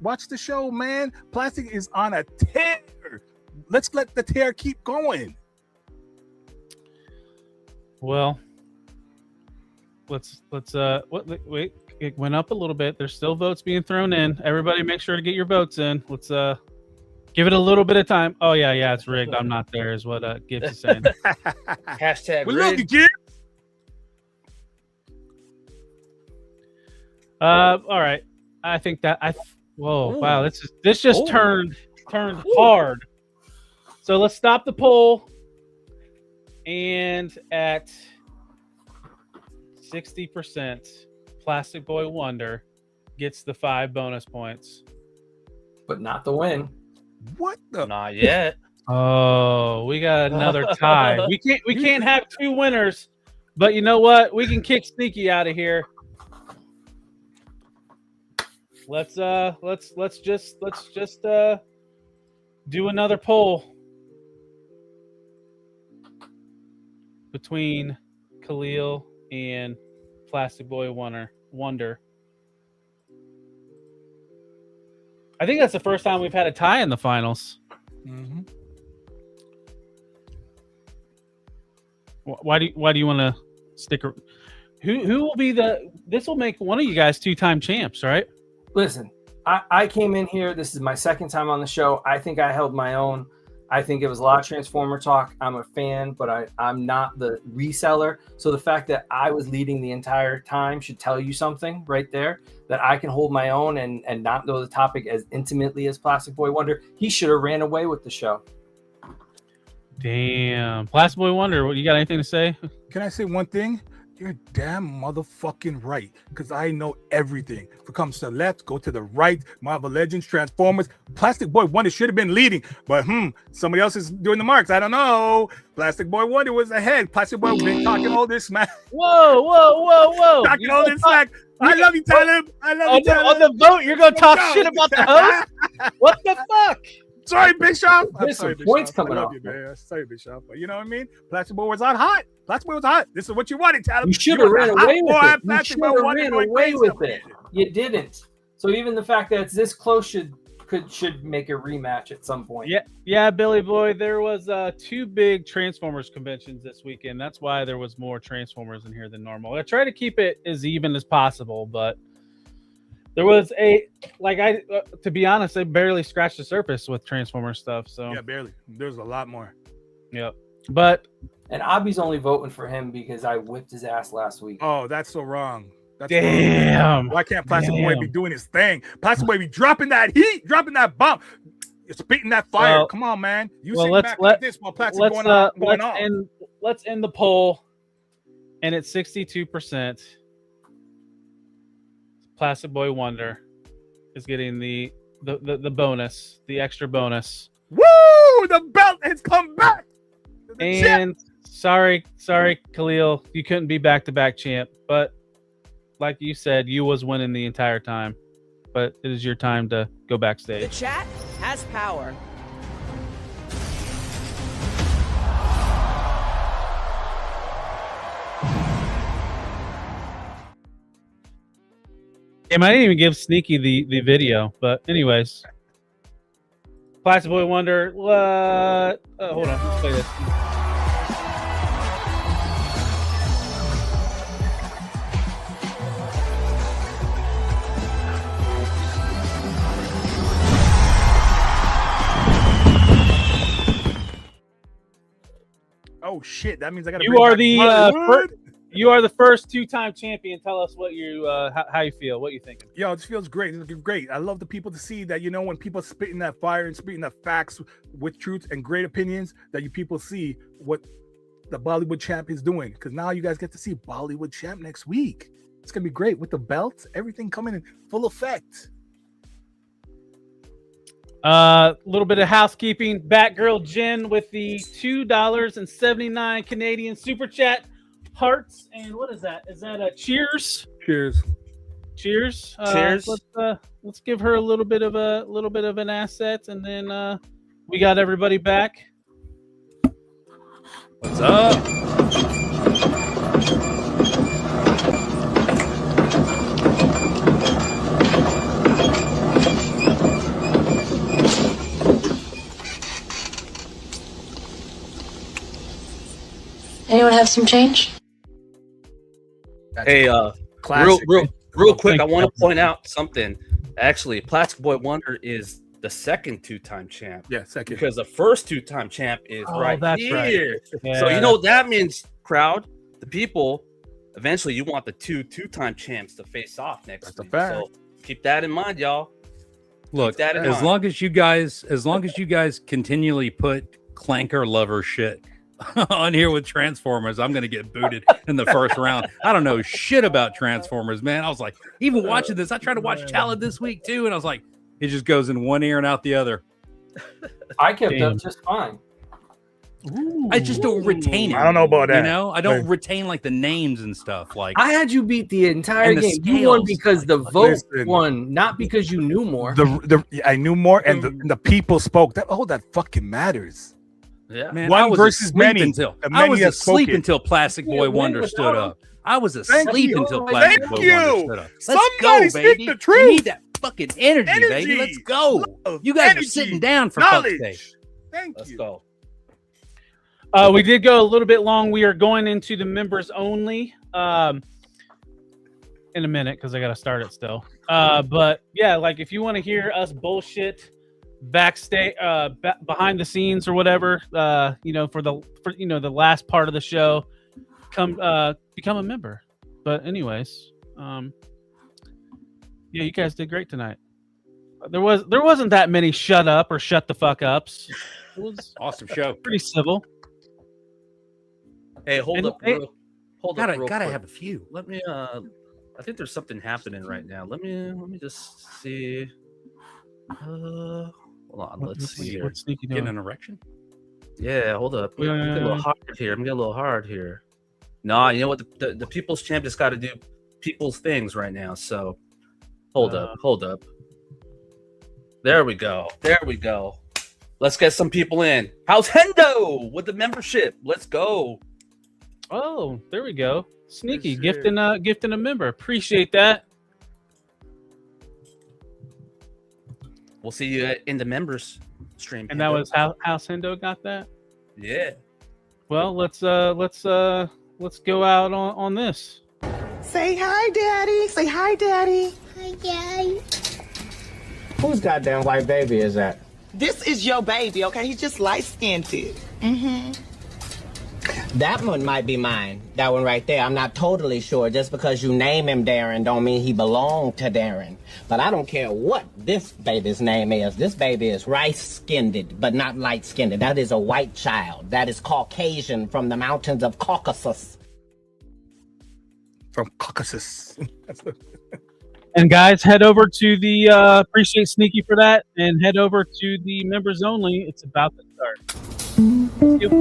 watch the show, man. Plastic is on a tear. Let's let the tear keep going. Well, let's wait. It went up a little bit. There's still votes being thrown in. Everybody, make sure to get your votes in. Let's give it a little bit of time. Oh yeah, it's rigged. I'm not there, is what Gibbs is saying. Hashtag we love you, rigged. Gibbs. All right. I think that wow, this just turned hard. So let's stop the poll. And at 60%, Plastic Boy Wonder gets the 5 bonus points. But not the win. What the? Not yet. Oh, we got another tie. We can't have 2 winners, but you know what? We can kick Sneaky out of here. Let's just do another poll between Khalil and Plastic Boy Wonder. I think that's the first time we've had a tie in the finals. Mm-hmm. Why do you want to stick? Who will be this will make one of you guys 2-time champs, right? Listen, I came in here. This is my second time on the show. I think I held my own. I think it was a lot of Transformer talk. I'm a fan, but I'm not the reseller. So the fact that I was leading the entire time should tell you something right there, that I can hold my own and not know the topic as intimately as Plastic Boy Wonder. He should have ran away with the show. Damn. Plastic Boy Wonder, you got anything to say? Can I say one thing? You're damn motherfucking right, because I know everything. If it comes to the left, go to the right. Marvel Legends, Transformers, Plastic Boy Wonder should have been leading, but somebody else is doing the marks. I don't know. Plastic Boy Wonder was ahead. Plastic Boy been talking all this smack. Whoa! Talking all this smack. I love you, Talib. I love you, Talib. On the vote, you're gonna talk shit about the host? What the fuck? Sorry, Bishop. There's some points coming up. Sorry, Bishop. But you know what I mean? Plastic Boy was on hot. Plastic Boy was hot. This is what you wanted, Talib. You should have ran away with it. You should have ran away with it. You didn't. So even the fact that it's this close should make a rematch at some point. Yeah, Billy Boy. There was 2 big Transformers conventions this weekend. That's why there was more Transformers in here than normal. I try to keep it as even as possible, but there was to be honest, I barely scratched the surface with Transformer stuff. So yeah, barely. There's a lot more. Yep. And Abby's only voting for him because I whipped his ass last week. Oh, that's so wrong. Damn. Why can't Plastic Boy be doing his thing? Plastic Boy be dropping that heat, dropping that bomb, spitting that fire. Well, come on, man. You well, sit back like this while Plastic going on. Let's end the poll, and it's 62%. Plastic Boy Wonder is getting the bonus, the extra bonus. Woo! The belt has come back. And sorry, Khalil, you couldn't be back-to-back champ, but like you said, you was winning the entire time. But it is your time to go backstage. The chat has power. Damn, I didn't even give Sneaky the video, but anyways. Plastic Boy Wonder, hold on, let's play this. Oh shit! That means I got to. You are the first 2-time champion. Tell us what you how you feel. What you thinking? Yo, this feels great. This is great. I love the people to see that, when people spitting that fire and spitting the facts with truth and great opinions, that you people see what the Bollywood champ is doing. Because now you guys get to see Bollywood champ next week. It's gonna be great with the belts, everything coming in full effect. Little bit of housekeeping. Batgirl Jen with the $2.79 Canadian super chat. Hearts, and what is that? Is that a cheers? Cheers. Cheers. Let's give her a little bit of an asset, and then we got everybody back. What's up? Anyone have some change? Hey, real quick, I want to point out something. Actually, Plastic Boy Wonder is the second 2-time champ. Yeah, second. Because the first 2-time champ is that's here. Right. Yeah. So you know what that means, crowd? The people, eventually you want the 2-time champs to face off next week. So keep that in mind, y'all. Look, as long as you guys continually put clanker lover shit on here with Transformers, I'm going to get booted in the first round. I don't know shit about Transformers, man. I was like, even watching this, I tried to watch Talon this week too, and I was like, it just goes in one ear and out the other. I kept up just fine. I just don't retain it. I don't know about that. You know, I don't retain like the names and stuff. Like I had you beat the entire the game. You won because the vote won, not because you knew more. I knew more, and the people spoke. That fucking matters. Yeah, man. One I was versus asleep many. Until The I many was have asleep spoken. until Plastic Boy Wonder stood up. I was asleep until Plastic Boy you. Wonder stood up. Let's Somebody go, speak baby. the truth. You need that fucking energy, baby. Let's go. You guys are sitting down for fuck's sake. Let's go. We did go a little bit long. We are going into the members only in a minute because I got to start it still. But yeah, like if you want to hear us bullshit backstage, behind the scenes or whatever, you know, for the last part of the show, become a member. But anyways, yeah, you guys did great tonight. There wasn't that many shut up or shut the fuck ups. It was awesome show. Pretty civil. Hey, hold up, real Gotta quick. have a few. Let me. I think there's something happening right now. Let me just see. Hold on. Let's see here. What's Sneaky Getting doing? an erection? Yeah, hold up. I'm getting a little hard here. I'm getting a little hard here. Nah, you know what? The people's champ just got to do people's things right now. So, hold up. There we go. Let's get some people in. How's Hendo with the membership? Let's go. Oh, there we go. Sneaky gifting a member. Appreciate that. We'll see you in the members stream. And that was how Hendo got that. Yeah. Well, let's go out on this. Say hi, Daddy. Say hi, Daddy. Hi, Daddy. Whose goddamn white baby is that? This is your baby, okay? He's just light-skinned. Mm-hmm. That one might be mine. That one right there. I'm not totally sure. Just because you name him Darren don't mean he belonged to Darren. But I don't care what this baby's name is. This baby is rice-skinned, but not light-skinned. That is a white child. That is Caucasian from the mountains of Caucasus. From Caucasus. And guys, head over to the appreciate Sneaky for that, and head over to the members only. It's about to start. Thank you.